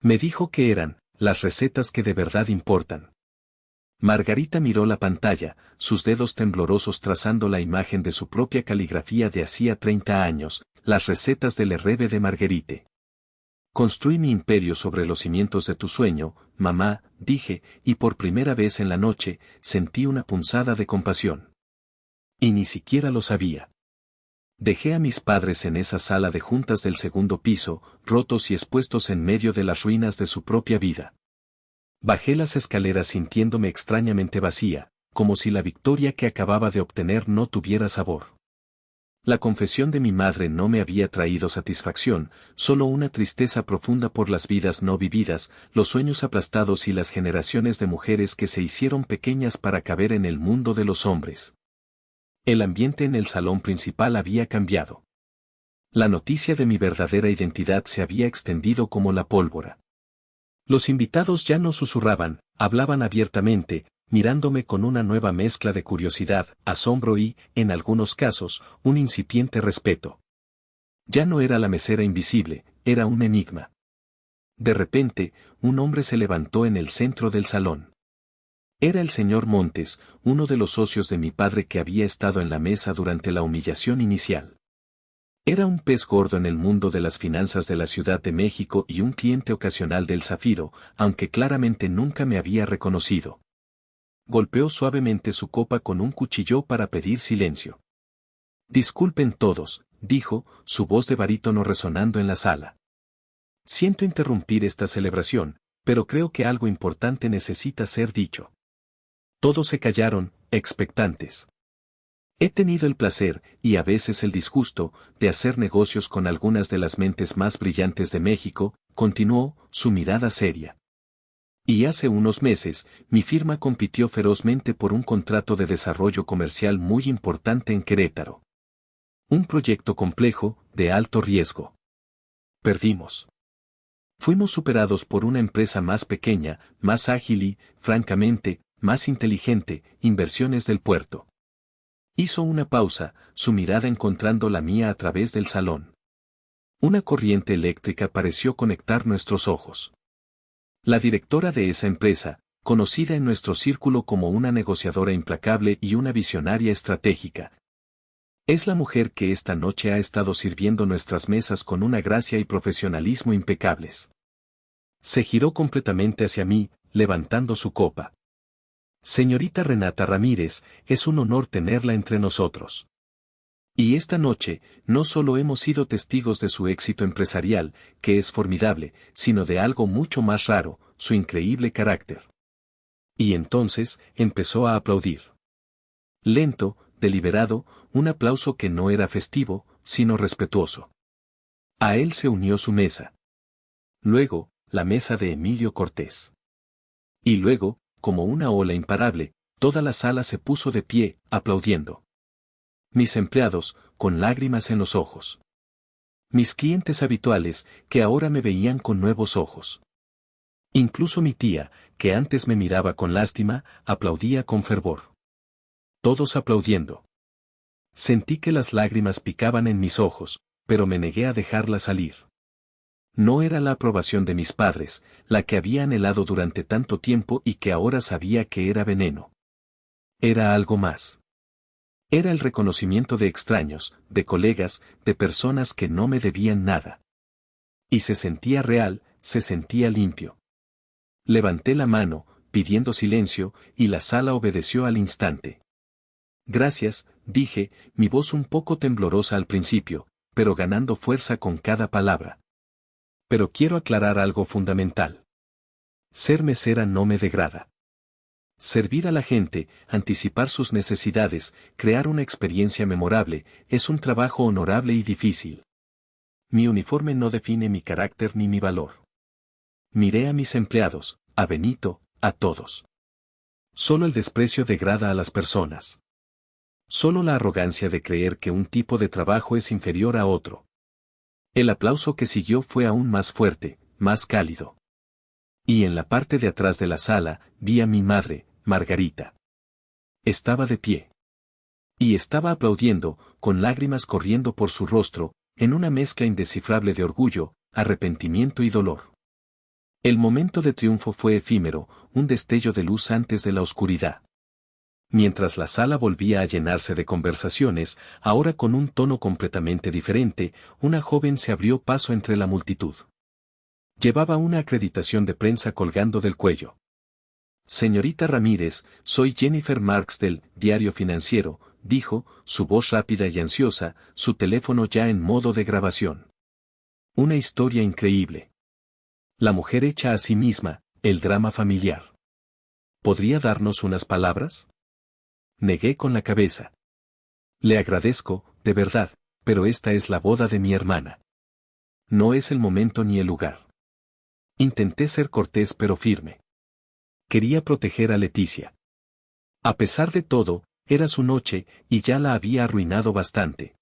Me dijo que eran las recetas que de verdad importan. Margarita miró la pantalla, sus dedos temblorosos trazando la imagen de su propia caligrafía de hacía 30 años, las recetas del Rêve de Marguerite. Construí mi imperio sobre los cimientos de tu sueño, mamá, dije, y por primera vez en la noche, sentí una punzada de compasión. Y ni siquiera lo sabía. Dejé a mis padres en esa sala de juntas del segundo piso, rotos y expuestos en medio de las ruinas de su propia vida. Bajé las escaleras sintiéndome extrañamente vacía, como si la victoria que acababa de obtener no tuviera sabor. La confesión de mi madre no me había traído satisfacción, solo una tristeza profunda por las vidas no vividas, los sueños aplastados y las generaciones de mujeres que se hicieron pequeñas para caber en el mundo de los hombres. El ambiente en el salón principal había cambiado. La noticia de mi verdadera identidad se había extendido como la pólvora. Los invitados ya no susurraban, hablaban abiertamente, mirándome con una nueva mezcla de curiosidad, asombro y, en algunos casos, un incipiente respeto. Ya no era la mesera invisible, era un enigma. De repente, un hombre se levantó en el centro del salón. Era el señor Montes, uno de los socios de mi padre que había estado en la mesa durante la humillación inicial. Era un pez gordo en el mundo de las finanzas de la Ciudad de México y un cliente ocasional del Zafiro, aunque claramente nunca me había reconocido. Golpeó suavemente su copa con un cuchillo para pedir silencio. Disculpen todos, dijo, su voz de barítono resonando en la sala. Siento interrumpir esta celebración, pero creo que algo importante necesita ser dicho. Todos se callaron, expectantes. He tenido el placer, y a veces el disgusto, de hacer negocios con algunas de las mentes más brillantes de México, continuó, su mirada seria. Y hace unos meses, mi firma compitió ferozmente por un contrato de desarrollo comercial muy importante en Querétaro. Un proyecto complejo, de alto riesgo. Perdimos. Fuimos superados por una empresa más pequeña, más ágil y, francamente, más inteligente, Inversiones del Puerto. Hizo una pausa, su mirada encontrando la mía a través del salón. Una corriente eléctrica pareció conectar nuestros ojos. La directora de esa empresa, conocida en nuestro círculo como una negociadora implacable y una visionaria estratégica, es la mujer que esta noche ha estado sirviendo nuestras mesas con una gracia y profesionalismo impecables. Se giró completamente hacia mí, levantando su copa. Señorita Renata Ramírez, es un honor tenerla entre nosotros. Y esta noche, no solo hemos sido testigos de su éxito empresarial, que es formidable, sino de algo mucho más raro, su increíble carácter. Y entonces, empezó a aplaudir. Lento, deliberado, un aplauso que no era festivo, sino respetuoso. A él se unió su mesa. Luego, la mesa de Emilio Cortés. Y luego, como una ola imparable, toda la sala se puso de pie, aplaudiendo. Mis empleados, con lágrimas en los ojos. Mis clientes habituales, que ahora me veían con nuevos ojos. Incluso mi tía, que antes me miraba con lástima, aplaudía con fervor. Todos aplaudiendo. Sentí que las lágrimas picaban en mis ojos, pero me negué a dejarlas salir. No era la aprobación de mis padres, la que había anhelado durante tanto tiempo y que ahora sabía que era veneno. Era algo más. Era el reconocimiento de extraños, de colegas, de personas que no me debían nada. Y se sentía real, se sentía limpio. Levanté la mano, pidiendo silencio, y la sala obedeció al instante. Gracias, dije, mi voz un poco temblorosa al principio, pero ganando fuerza con cada palabra. Pero quiero aclarar algo fundamental. Ser mesera no me degrada. Servir a la gente, anticipar sus necesidades, crear una experiencia memorable, es un trabajo honorable y difícil. Mi uniforme no define mi carácter ni mi valor. Miré a mis empleados, a Benito, a todos. Solo el desprecio degrada a las personas. Solo la arrogancia de creer que un tipo de trabajo es inferior a otro. El aplauso que siguió fue aún más fuerte, más cálido. Y en la parte de atrás de la sala, vi a mi madre, Margarita. Estaba de pie. Y estaba aplaudiendo, con lágrimas corriendo por su rostro, en una mezcla indescifrable de orgullo, arrepentimiento y dolor. El momento de triunfo fue efímero, un destello de luz antes de la oscuridad. Mientras la sala volvía a llenarse de conversaciones, ahora con un tono completamente diferente, una joven se abrió paso entre la multitud. Llevaba una acreditación de prensa colgando del cuello. Señorita Ramírez, soy Jennifer Marks del Diario Financiero, dijo, su voz rápida y ansiosa, su teléfono ya en modo de grabación. Una historia increíble. La mujer hecha a sí misma, el drama familiar. ¿Podría darnos unas palabras? Negué con la cabeza. Le agradezco, de verdad, pero esta es la boda de mi hermana. No es el momento ni el lugar. Intenté ser cortés pero firme. Quería proteger a Leticia. A pesar de todo, era su noche, y ya la había arruinado bastante.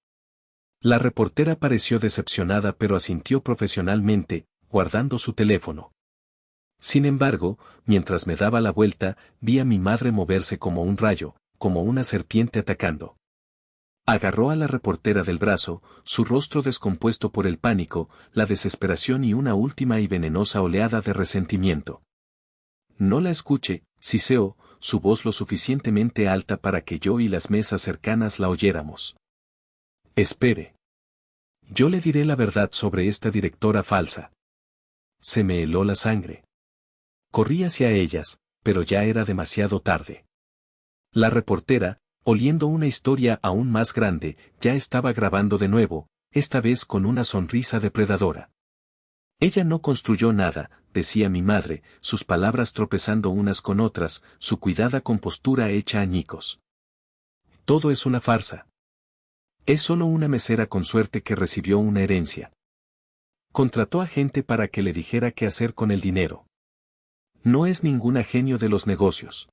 La reportera pareció decepcionada pero asintió profesionalmente, guardando su teléfono. Sin embargo, mientras me daba la vuelta, vi a mi madre moverse como un rayo, como una serpiente atacando. Agarró a la reportera del brazo, su rostro descompuesto por el pánico, la desesperación y una última y venenosa oleada de resentimiento. No la escuche, siseó, su voz lo suficientemente alta para que yo y las mesas cercanas la oyéramos. Espere. Yo le diré la verdad sobre esta directora falsa. Se me heló la sangre. Corrí hacia ellas, pero ya era demasiado tarde. La reportera, oliendo una historia aún más grande, ya estaba grabando de nuevo, esta vez con una sonrisa depredadora. Ella no construyó nada, decía mi madre, sus palabras tropezando unas con otras, su cuidada compostura hecha añicos. Todo es una farsa. Es solo una mesera con suerte que recibió una herencia. Contrató a gente para que le dijera qué hacer con el dinero. No es ninguna genio de los negocios.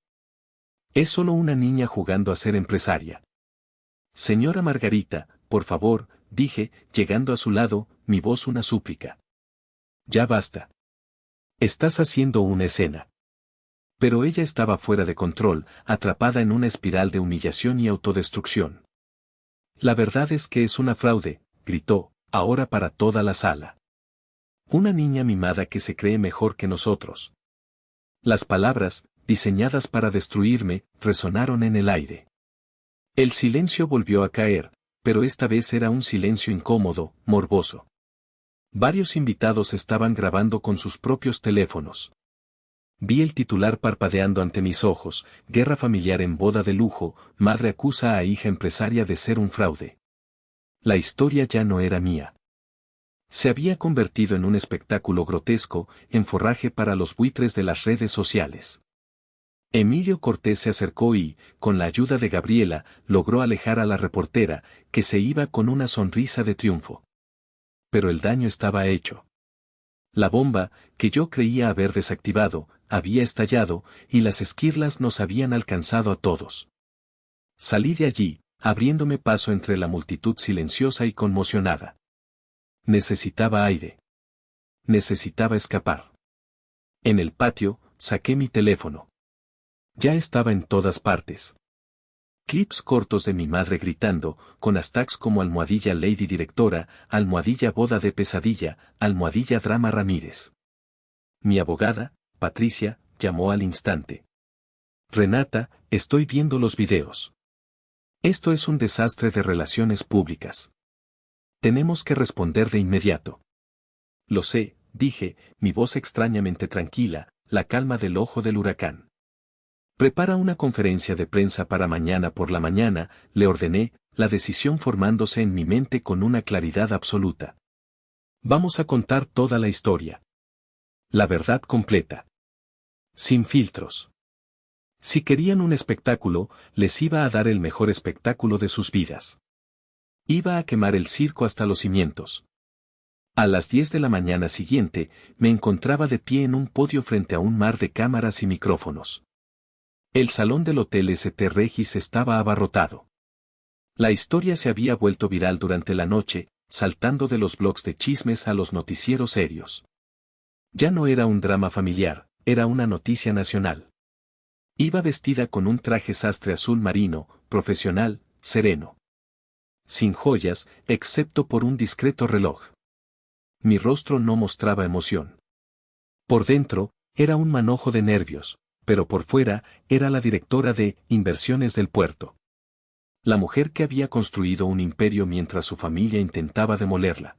Es solo una niña jugando a ser empresaria. Señora Margarita, por favor, dije, llegando a su lado, mi voz una súplica. Ya basta. Estás haciendo una escena. Pero ella estaba fuera de control, atrapada en una espiral de humillación y autodestrucción. La verdad es que es una fraude, gritó, ahora para toda la sala. Una niña mimada que se cree mejor que nosotros. Las palabras, diseñadas para destruirme, resonaron en el aire. El silencio volvió a caer, pero esta vez era un silencio incómodo, morboso. Varios invitados estaban grabando con sus propios teléfonos. Vi el titular parpadeando ante mis ojos, guerra familiar en boda de lujo, madre acusa a hija empresaria de ser un fraude. La historia ya no era mía. Se había convertido en un espectáculo grotesco, en forraje para los buitres de las redes sociales. Emilio Cortés se acercó y, con la ayuda de Gabriela, logró alejar a la reportera, que se iba con una sonrisa de triunfo. Pero el daño estaba hecho. La bomba, que yo creía haber desactivado, había estallado, y las esquirlas nos habían alcanzado a todos. Salí de allí, abriéndome paso entre la multitud silenciosa y conmocionada. Necesitaba aire. Necesitaba escapar. En el patio, saqué mi teléfono. Ya estaba en todas partes. Clips cortos de mi madre gritando, con hashtags como almohadilla Lady Directora, almohadilla Boda de Pesadilla, almohadilla Drama Ramírez. Mi abogada, Patricia, llamó al instante. Renata, estoy viendo los videos. Esto es un desastre de relaciones públicas. Tenemos que responder de inmediato. Lo sé, dije, mi voz extrañamente tranquila, la calma del ojo del huracán. Prepara una conferencia de prensa para mañana por la mañana, le ordené, la decisión formándose en mi mente con una claridad absoluta. Vamos a contar toda la historia. La verdad completa. Sin filtros. Si querían un espectáculo, les iba a dar el mejor espectáculo de sus vidas. Iba a quemar el circo hasta los cimientos. A las 10 de la mañana siguiente, me encontraba de pie en un podio frente a un mar de cámaras y micrófonos. El salón del Hotel St. Regis estaba abarrotado. La historia se había vuelto viral durante la noche, saltando de los blogs de chismes a los noticieros serios. Ya no era un drama familiar, era una noticia nacional. Iba vestida con un traje sastre azul marino, profesional, sereno. Sin joyas, excepto por un discreto reloj. Mi rostro no mostraba emoción. Por dentro, era un manojo de nervios, pero por fuera, era la directora de Inversiones del Puerto. La mujer que había construido un imperio mientras su familia intentaba demolerla.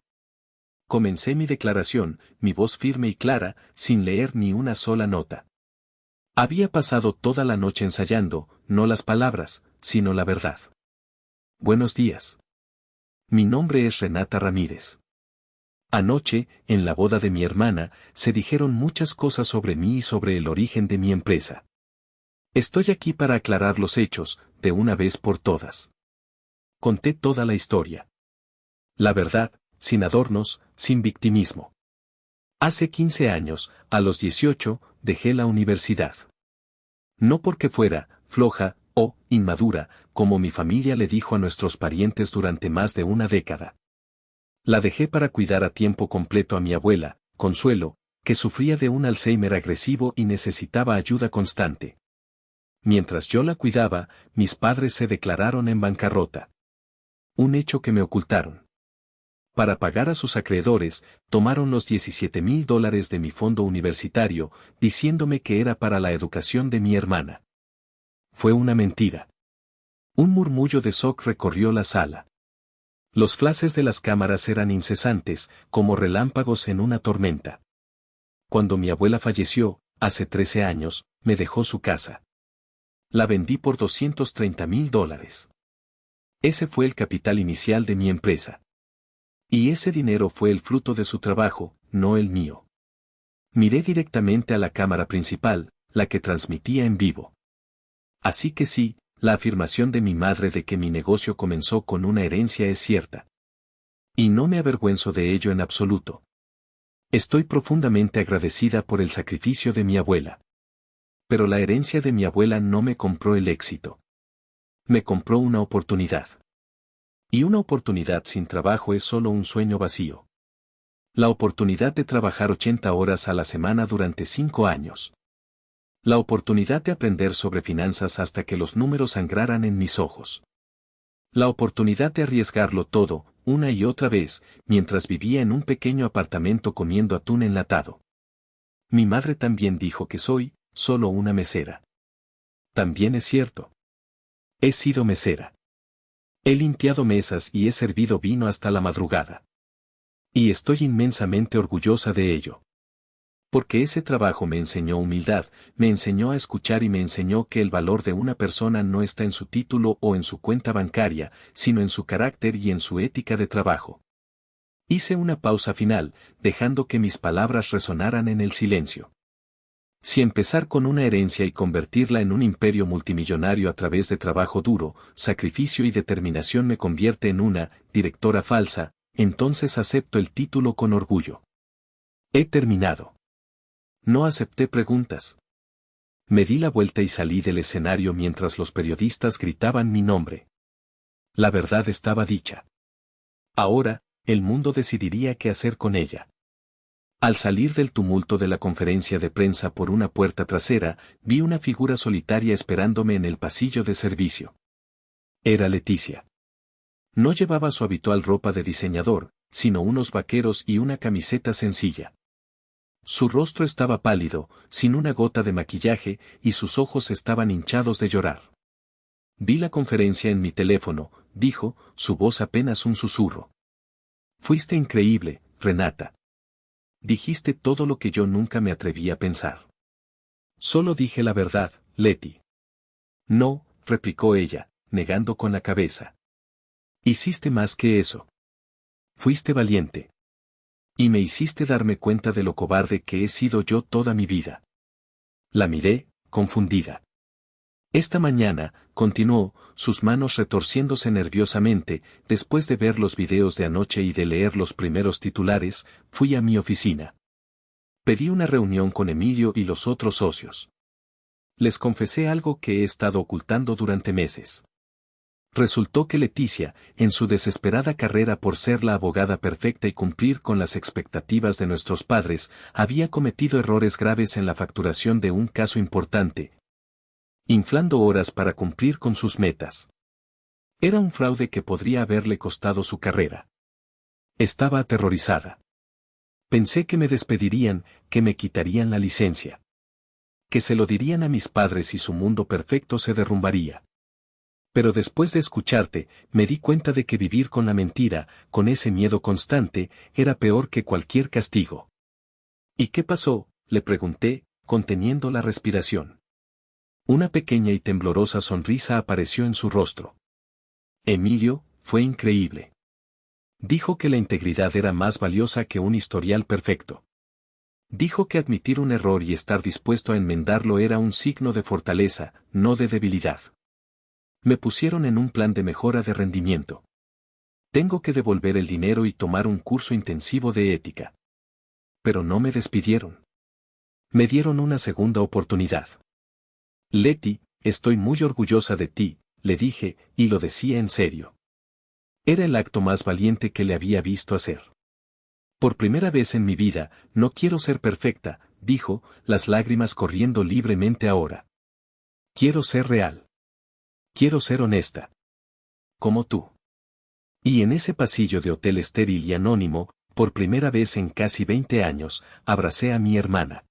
Comencé mi declaración, mi voz firme y clara, sin leer ni una sola nota. Había pasado toda la noche ensayando, no las palabras, sino la verdad. Buenos días. Mi nombre es Renata Ramírez. Anoche, en la boda de mi hermana, se dijeron muchas cosas sobre mí y sobre el origen de mi empresa. Estoy aquí para aclarar los hechos, de una vez por todas. Conté toda la historia. La verdad, sin adornos, sin victimismo. Hace 15 años, a los 18, dejé la universidad. No porque fuera floja o inmadura, como mi familia le dijo a nuestros parientes durante más de una década. La dejé para cuidar a tiempo completo a mi abuela, Consuelo, que sufría de un Alzheimer agresivo y necesitaba ayuda constante. Mientras yo la cuidaba, mis padres se declararon en bancarrota. Un hecho que me ocultaron. Para pagar a sus acreedores, tomaron los $17,000 de mi fondo universitario, diciéndome que era para la educación de mi hermana. Fue una mentira. Un murmullo de shock recorrió la sala. Los flashes de las cámaras eran incesantes, como relámpagos en una tormenta. Cuando mi abuela falleció, hace 13 años, me dejó su casa. La vendí por $230,000. Ese fue el capital inicial de mi empresa. Y ese dinero fue el fruto de su trabajo, no el mío. Miré directamente a la cámara principal, la que transmitía en vivo. Así que sí, la afirmación de mi madre de que mi negocio comenzó con una herencia es cierta. Y no me avergüenzo de ello en absoluto. Estoy profundamente agradecida por el sacrificio de mi abuela. Pero la herencia de mi abuela no me compró el éxito. Me compró una oportunidad. Y una oportunidad sin trabajo es solo un sueño vacío. La oportunidad de trabajar 80 horas a la semana durante 5 años. La oportunidad de aprender sobre finanzas hasta que los números sangraran en mis ojos. La oportunidad de arriesgarlo todo, una y otra vez, mientras vivía en un pequeño apartamento comiendo atún enlatado. Mi madre también dijo que soy, solo una mesera. También es cierto. He sido mesera. He limpiado mesas y he servido vino hasta la madrugada. Y estoy inmensamente orgullosa de ello. Porque ese trabajo me enseñó humildad, me enseñó a escuchar y me enseñó que el valor de una persona no está en su título o en su cuenta bancaria, sino en su carácter y en su ética de trabajo. Hice una pausa final, dejando que mis palabras resonaran en el silencio. Si empezar con una herencia y convertirla en un imperio multimillonario a través de trabajo duro, sacrificio y determinación me convierte en una directora falsa, entonces acepto el título con orgullo. He terminado. No acepté preguntas. Me di la vuelta y salí del escenario mientras los periodistas gritaban mi nombre. La verdad estaba dicha. Ahora, el mundo decidiría qué hacer con ella. Al salir del tumulto de la conferencia de prensa por una puerta trasera, vi una figura solitaria esperándome en el pasillo de servicio. Era Leticia. No llevaba su habitual ropa de diseñador, sino unos vaqueros y una camiseta sencilla. Su rostro estaba pálido, sin una gota de maquillaje, y sus ojos estaban hinchados de llorar. Vi la conferencia en mi teléfono, dijo, su voz apenas un susurro. Fuiste increíble, Renata. Dijiste todo lo que yo nunca me atreví a pensar. Solo dije la verdad, Leti. No, replicó ella, negando con la cabeza. Hiciste más que eso. Fuiste valiente. Y me hiciste darme cuenta de lo cobarde que he sido yo toda mi vida. La miré, confundida. Esta mañana, continuó, sus manos retorciéndose nerviosamente, después de ver los videos de anoche y de leer los primeros titulares, fui a mi oficina. Pedí una reunión con Emilio y los otros socios. Les confesé algo que he estado ocultando durante meses. Resultó que Leticia, en su desesperada carrera por ser la abogada perfecta y cumplir con las expectativas de nuestros padres, había cometido errores graves en la facturación de un caso importante, inflando horas para cumplir con sus metas. Era un fraude que podría haberle costado su carrera. Estaba aterrorizada. Pensé que me despedirían, que me quitarían la licencia. Que se lo dirían a mis padres y su mundo perfecto se derrumbaría. Pero después de escucharte, me di cuenta de que vivir con la mentira, con ese miedo constante, era peor que cualquier castigo. ¿Y qué pasó?, le pregunté, conteniendo la respiración. Una pequeña y temblorosa sonrisa apareció en su rostro. Emilio, fue increíble. Dijo que la integridad era más valiosa que un historial perfecto. Dijo que admitir un error y estar dispuesto a enmendarlo era un signo de fortaleza, no de debilidad. Me pusieron en un plan de mejora de rendimiento. Tengo que devolver el dinero y tomar un curso intensivo de ética. Pero no me despidieron. Me dieron una segunda oportunidad. Leti, estoy muy orgullosa de ti, le dije, y lo decía en serio. Era el acto más valiente que le había visto hacer. Por primera vez en mi vida, no quiero ser perfecta, dijo, las lágrimas corriendo libremente ahora. Quiero ser real. Quiero ser honesta. Como tú. Y en ese pasillo de hotel estéril y anónimo, por primera vez en casi 20 años, abracé a mi hermana.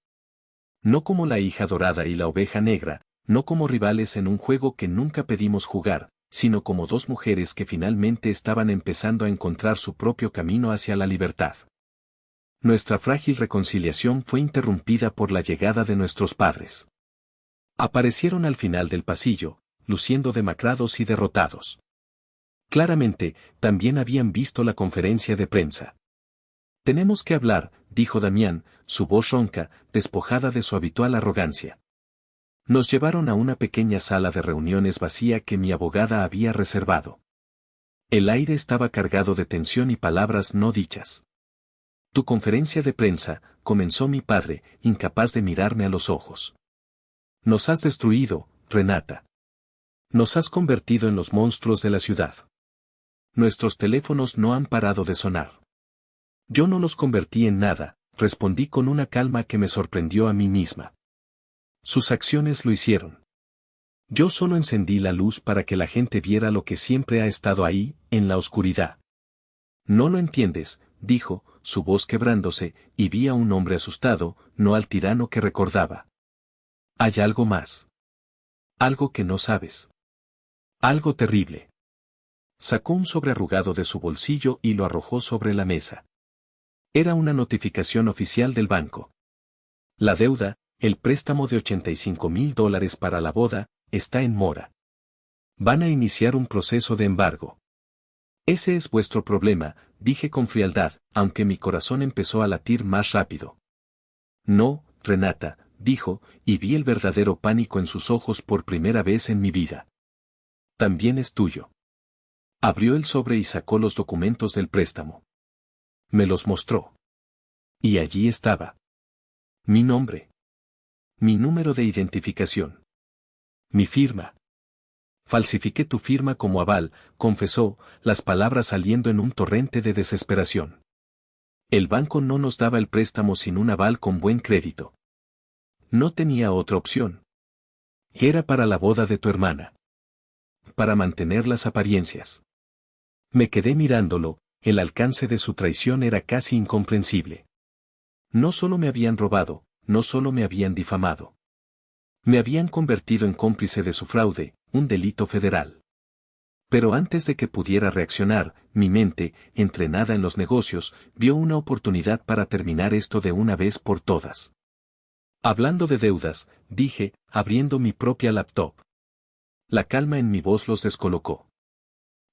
No como la hija dorada y la oveja negra, no como rivales en un juego que nunca pedimos jugar, sino como dos mujeres que finalmente estaban empezando a encontrar su propio camino hacia la libertad. Nuestra frágil reconciliación fue interrumpida por la llegada de nuestros padres. Aparecieron al final del pasillo, luciendo demacrados y derrotados. Claramente, también habían visto la conferencia de prensa. Tenemos que hablar, dijo Damián, su voz ronca, despojada de su habitual arrogancia. Nos llevaron a una pequeña sala de reuniones vacía que mi abogada había reservado. El aire estaba cargado de tensión y palabras no dichas. Tu conferencia de prensa, comenzó mi padre, incapaz de mirarme a los ojos. Nos has destruido, Renata. Nos has convertido en los monstruos de la ciudad. Nuestros teléfonos no han parado de sonar. Yo no los convertí en nada, respondí con una calma que me sorprendió a mí misma. Sus acciones lo hicieron. Yo solo encendí la luz para que la gente viera lo que siempre ha estado ahí, en la oscuridad. No lo entiendes, dijo, su voz quebrándose, y vi a un hombre asustado, no al tirano que recordaba. Hay algo más. Algo que no sabes. Algo terrible. Sacó un sobre arrugado de su bolsillo y lo arrojó sobre la mesa. Era una notificación oficial del banco. La deuda, el préstamo de $85,000 para la boda, está en mora. Van a iniciar un proceso de embargo. Ese es vuestro problema, dije con frialdad, aunque mi corazón empezó a latir más rápido. No, Renata, dijo, y vi el verdadero pánico en sus ojos por primera vez en mi vida. También es tuyo. Abrió el sobre y sacó los documentos del préstamo. Me los mostró. Y allí estaba. Mi nombre. Mi número de identificación. Mi firma. Falsifiqué tu firma como aval, confesó, las palabras saliendo en un torrente de desesperación. El banco no nos daba el préstamo sin un aval con buen crédito. No tenía otra opción. Era para la boda de tu hermana. Para mantener las apariencias. Me quedé mirándolo, el alcance de su traición era casi incomprensible. No solo me habían robado, no solo me habían difamado. Me habían convertido en cómplice de su fraude, un delito federal. Pero antes de que pudiera reaccionar, mi mente, entrenada en los negocios, vio una oportunidad para terminar esto de una vez por todas. Hablando de deudas, dije, abriendo mi propia laptop. La calma en mi voz los descolocó.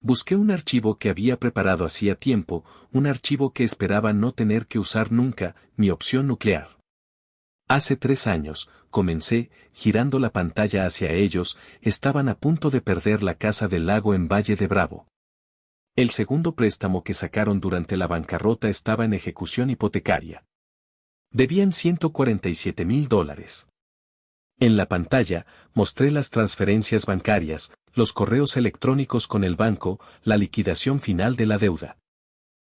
Busqué un archivo que había preparado hacía tiempo, un archivo que esperaba no tener que usar nunca, mi opción nuclear. Hace 3 años, comencé, girando la pantalla hacia ellos, estaban a punto de perder la casa del lago en Valle de Bravo. El segundo préstamo que sacaron durante la bancarrota estaba en ejecución hipotecaria. Debían $147,000. En la pantalla, mostré las transferencias bancarias, los correos electrónicos con el banco, la liquidación final de la deuda.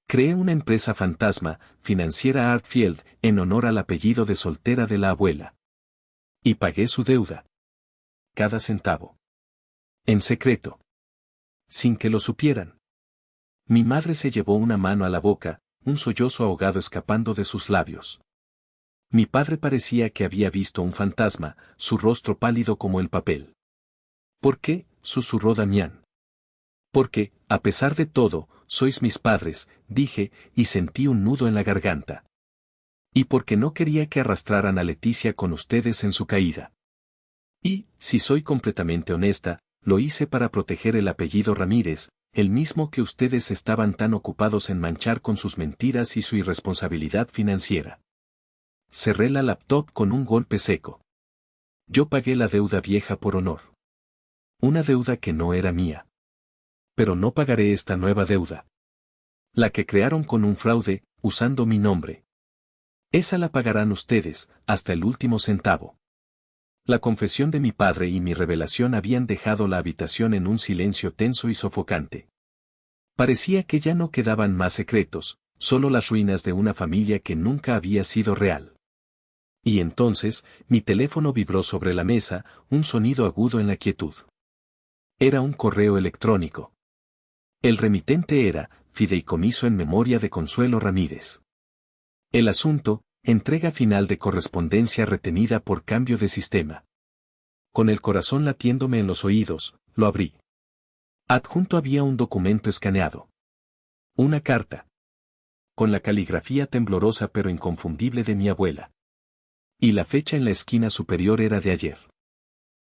Creé una empresa fantasma, Financiera Artfield, en honor al apellido de soltera de la abuela. Y pagué su deuda. Cada centavo. En secreto. Sin que lo supieran. Mi madre se llevó una mano a la boca, un sollozo ahogado escapando de sus labios. Mi padre parecía que había visto un fantasma, su rostro pálido como el papel. ¿Por qué?, susurró Damián. Porque, a pesar de todo, sois mis padres, dije, y sentí un nudo en la garganta. Y porque no quería que arrastraran a Leticia con ustedes en su caída. Y, si soy completamente honesta, lo hice para proteger el apellido Ramírez, el mismo que ustedes estaban tan ocupados en manchar con sus mentiras y su irresponsabilidad financiera. Cerré la laptop con un golpe seco. Yo pagué la deuda vieja por honor. Una deuda que no era mía. Pero no pagaré esta nueva deuda. La que crearon con un fraude, usando mi nombre. Esa la pagarán ustedes, hasta el último centavo. La confesión de mi padre y mi revelación habían dejado la habitación en un silencio tenso y sofocante. Parecía que ya no quedaban más secretos, solo las ruinas de una familia que nunca había sido real. Y entonces, mi teléfono vibró sobre la mesa, un sonido agudo en la quietud. Era un correo electrónico. El remitente era, Fideicomiso en memoria de Consuelo Ramírez. El asunto, entrega final de correspondencia retenida por cambio de sistema. Con el corazón latiéndome en los oídos, lo abrí. Adjunto había un documento escaneado. Una carta. Con la caligrafía temblorosa pero inconfundible de mi abuela. Y la fecha en la esquina superior era de ayer.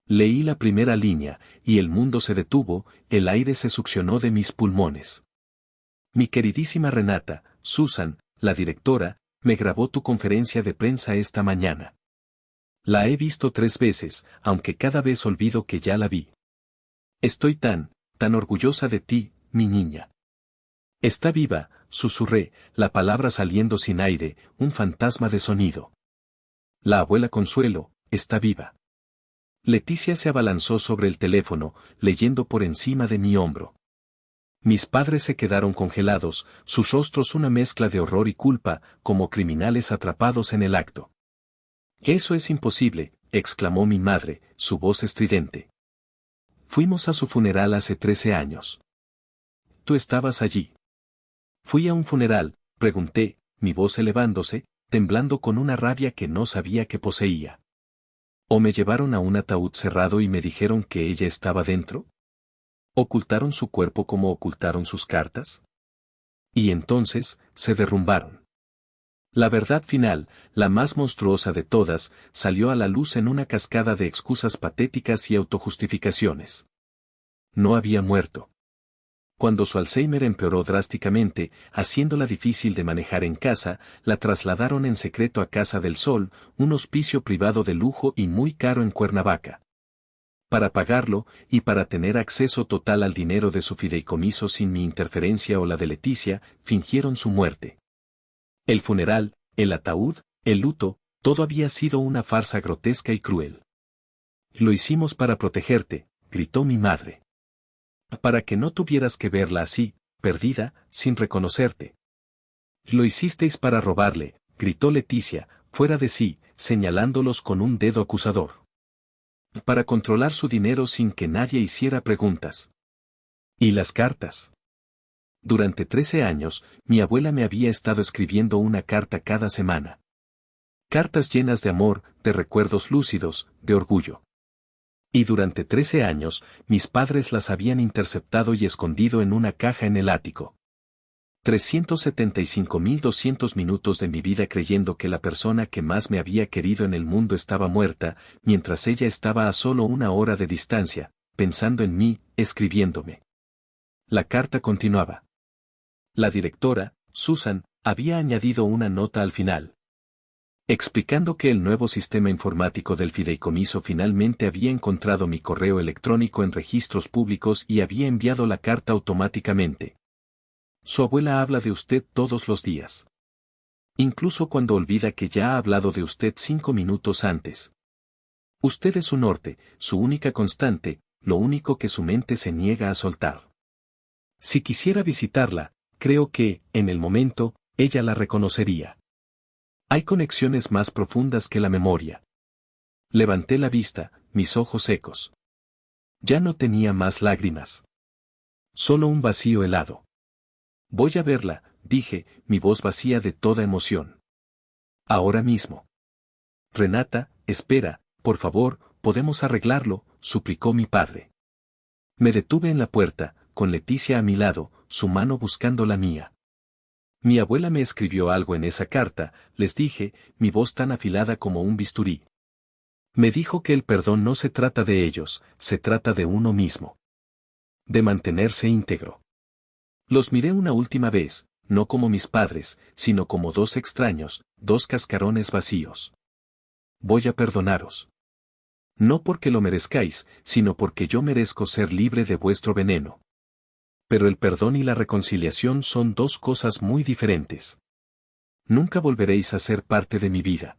Leí la primera línea, y el mundo se detuvo, el aire se succionó de mis pulmones. Mi queridísima Renata, Susan, la directora, me grabó tu conferencia de prensa esta mañana. La he visto 3 veces, aunque cada vez olvido que ya la vi. Estoy tan orgullosa de ti, mi niña. Está viva, susurré, la palabra saliendo sin aire, un fantasma de sonido. La abuela Consuelo, está viva. Leticia se abalanzó sobre el teléfono, leyendo por encima de mi hombro. Mis padres se quedaron congelados, sus rostros una mezcla de horror y culpa, como criminales atrapados en el acto. «Eso es imposible», exclamó mi madre, su voz estridente. «Fuimos a su funeral hace 13 años. Tú estabas allí». «Fui a un funeral», pregunté, mi voz elevándose, temblando con una rabia que no sabía que poseía. ¿O me llevaron a un ataúd cerrado y me dijeron que ella estaba dentro? ¿Ocultaron su cuerpo como ocultaron sus cartas? Y entonces, se derrumbaron. La verdad final, la más monstruosa de todas, salió a la luz en una cascada de excusas patéticas y autojustificaciones. No había muerto. Cuando su Alzheimer empeoró drásticamente, haciéndola difícil de manejar en casa, la trasladaron en secreto a Casa del Sol, un hospicio privado de lujo y muy caro en Cuernavaca. Para pagarlo, y para tener acceso total al dinero de su fideicomiso sin mi interferencia o la de Leticia, fingieron su muerte. El funeral, el ataúd, el luto, todo había sido una farsa grotesca y cruel. «Lo hicimos para protegerte», gritó mi madre. «Para que no tuvieras que verla así, perdida, sin reconocerte». «Lo hicisteis para robarle», gritó Leticia, fuera de sí, señalándolos con un dedo acusador. «Para controlar su dinero sin que nadie hiciera preguntas». «¿Y las cartas?». Durante 13 años, mi abuela me había estado escribiendo una carta cada semana. Cartas llenas de amor, de recuerdos lúcidos, de orgullo. Y durante 13 años, mis padres las habían interceptado y escondido en una caja en el ático. 375.200 minutos de mi vida creyendo que la persona que más me había querido en el mundo estaba muerta, mientras ella estaba a solo 1 hora de distancia, pensando en mí, escribiéndome. La carta continuaba. La directora, Susan, había añadido una nota al final, explicando que el nuevo sistema informático del fideicomiso finalmente había encontrado mi correo electrónico en registros públicos y había enviado la carta automáticamente. Su abuela habla de usted todos los días. Incluso cuando olvida que ya ha hablado de usted 5 minutos antes. Usted es su norte, su única constante, lo único que su mente se niega a soltar. Si quisiera visitarla, creo que, en el momento, ella la reconocería. Hay conexiones más profundas que la memoria. Levanté la vista, mis ojos secos. Ya no tenía más lágrimas. Solo un vacío helado. Voy a verla, dije, mi voz vacía de toda emoción. Ahora mismo. Renata, espera, por favor, podemos arreglarlo, suplicó mi padre. Me detuve en la puerta, con Leticia a mi lado, su mano buscando la mía. Mi abuela me escribió algo en esa carta, les dije, mi voz tan afilada como un bisturí. Me dijo que el perdón no se trata de ellos, se trata de uno mismo. De mantenerse íntegro. Los miré una última vez, no como mis padres, sino como 2 extraños, 2 cascarones vacíos. Voy a perdonaros. No porque lo merezcáis, sino porque yo merezco ser libre de vuestro veneno. Pero el perdón y la reconciliación son 2 cosas muy diferentes. Nunca volveréis a ser parte de mi vida.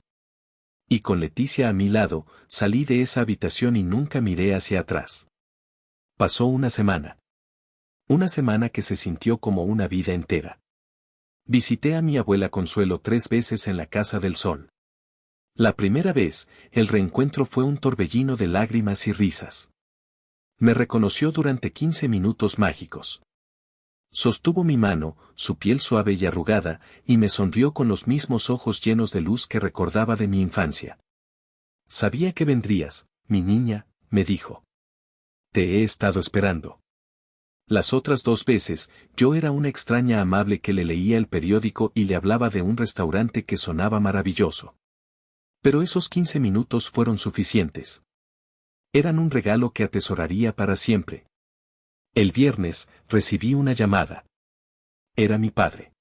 Y con Leticia a mi lado, salí de esa habitación y nunca miré hacia atrás. Pasó una semana. Una semana que se sintió como una vida entera. Visité a mi abuela Consuelo 3 veces en la Casa del Sol. La primera vez, el reencuentro fue un torbellino de lágrimas y risas. Me reconoció durante 15 minutos mágicos. Sostuvo mi mano, su piel suave y arrugada, y me sonrió con los mismos ojos llenos de luz que recordaba de mi infancia. Sabía que vendrías, mi niña, me dijo. Te he estado esperando. Las otras 2 veces, yo era una extraña amable que le leía el periódico y le hablaba de un restaurante que sonaba maravilloso. Pero esos 15 minutos fueron suficientes. Eran un regalo que atesoraría para siempre. El viernes, recibí una llamada. Era mi padre.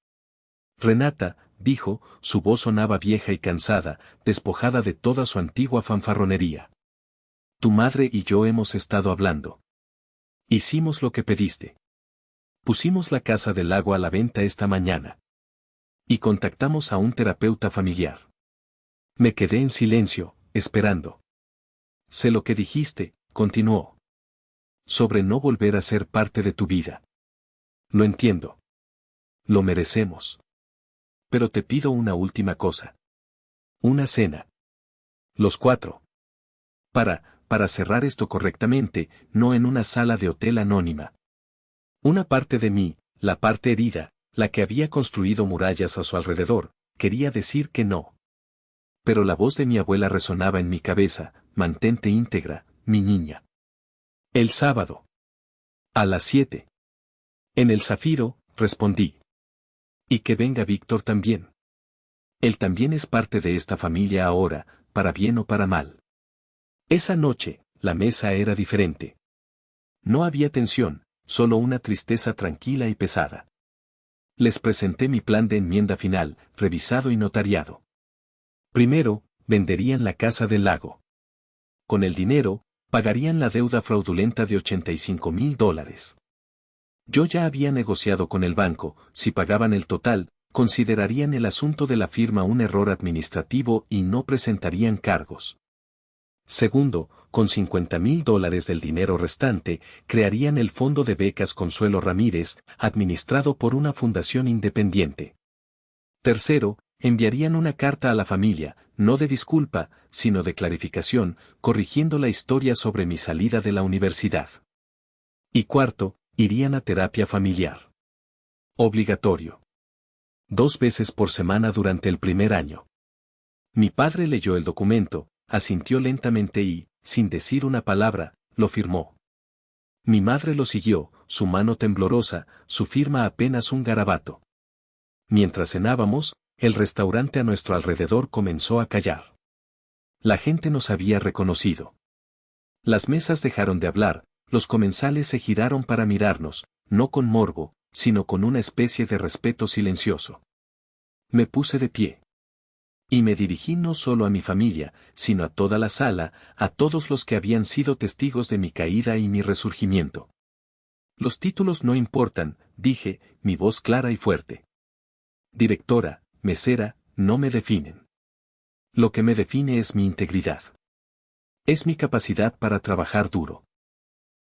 Renata, dijo, su voz sonaba vieja y cansada, despojada de toda su antigua fanfarronería. Tu madre y yo hemos estado hablando. Hicimos lo que pediste. Pusimos la casa del lago a la venta esta mañana. Y contactamos a un terapeuta familiar. Me quedé en silencio, esperando. Sé lo que dijiste, continuó. Sobre no volver a ser parte de tu vida. Lo entiendo. Lo merecemos. Pero te pido una última cosa. Una cena. Los 4. Para cerrar esto correctamente, no en una sala de hotel anónima. Una parte de mí, la parte herida, la que había construido murallas a su alrededor, quería decir que no. Pero la voz de mi abuela resonaba en mi cabeza, mantente íntegra, mi niña. El sábado. A las 7. En el Zafiro, respondí. Y que venga Víctor también. Él también es parte de esta familia ahora, para bien o para mal. Esa noche, la mesa era diferente. No había tensión, solo una tristeza tranquila y pesada. Les presenté mi plan de enmienda final, revisado y notariado. Primero, venderían la casa del lago. Con el dinero, pagarían la deuda fraudulenta de $85,000. Yo ya había negociado con el banco, si pagaban el total, considerarían el asunto de la firma un error administrativo y no presentarían cargos. Segundo, con $50,000 del dinero restante, crearían el Fondo de Becas Consuelo Ramírez, administrado por una fundación independiente. Tercero, enviarían una carta a la familia, no de disculpa, sino de clarificación, corrigiendo la historia sobre mi salida de la universidad. Y cuarto, irían a terapia familiar. Obligatorio. 2 veces por semana durante el primer año. Mi padre leyó el documento, asintió lentamente y, sin decir una palabra, lo firmó. Mi madre lo siguió, su mano temblorosa, su firma apenas un garabato. Mientras cenábamos, el restaurante a nuestro alrededor comenzó a callar. La gente nos había reconocido. Las mesas dejaron de hablar, los comensales se giraron para mirarnos, no con morbo, sino con una especie de respeto silencioso. Me puse de pie. Y me dirigí no solo a mi familia, sino a toda la sala, a todos los que habían sido testigos de mi caída y mi resurgimiento. Los títulos no importan, dije, mi voz clara y fuerte. Directora, mesera, no me definen. Lo que me define es mi integridad. Es mi capacidad para trabajar duro.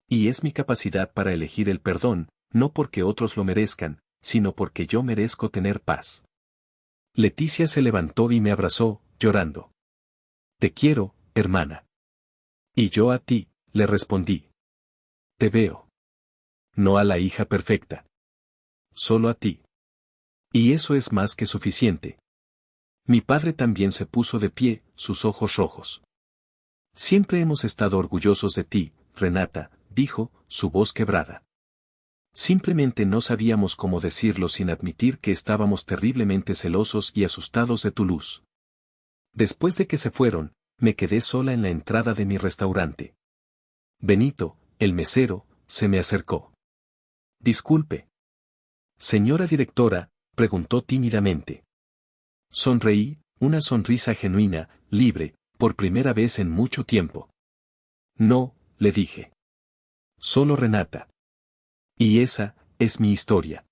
Y es mi capacidad para elegir el perdón, no porque otros lo merezcan, sino porque yo merezco tener paz. Leticia se levantó y me abrazó, llorando. Te quiero, hermana. Y yo a ti, le respondí. Te veo. No a la hija perfecta. Solo a ti. Y eso es más que suficiente. Mi padre también se puso de pie, sus ojos rojos. Siempre hemos estado orgullosos de ti, Renata, dijo, su voz quebrada. Simplemente no sabíamos cómo decirlo sin admitir que estábamos terriblemente celosos y asustados de tu luz. Después de que se fueron, me quedé sola en la entrada de mi restaurante. Benito, el mesero, se me acercó. Disculpe. Señora directora, preguntó tímidamente. Sonreí, una sonrisa genuina, libre, por primera vez en mucho tiempo. No, le dije. Solo Renata. Y esa, es mi historia.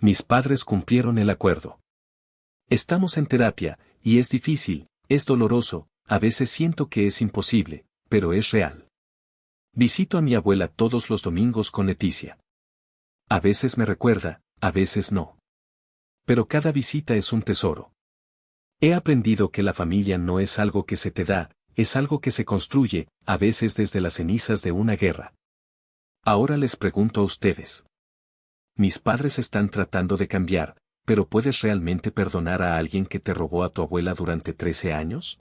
Mis padres cumplieron el acuerdo. Estamos en terapia, y es difícil, es doloroso, a veces siento que es imposible, pero es real. Visito a mi abuela todos los domingos con Leticia. A veces me recuerda, a veces no. Pero cada visita es un tesoro. He aprendido que la familia no es algo que se te da, es algo que se construye, a veces desde las cenizas de una guerra. Ahora les pregunto a ustedes. Mis padres están tratando de cambiar, pero ¿puedes realmente perdonar a alguien que te robó a tu abuela durante 13 años?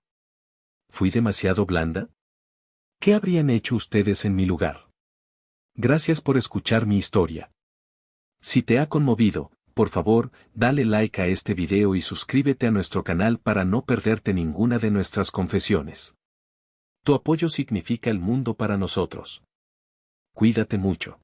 ¿Fui demasiado blanda? ¿Qué habrían hecho ustedes en mi lugar? Gracias por escuchar mi historia. Si te ha conmovido, por favor, dale like a este video y suscríbete a nuestro canal para no perderte ninguna de nuestras confesiones. Tu apoyo significa el mundo para nosotros. Cuídate mucho.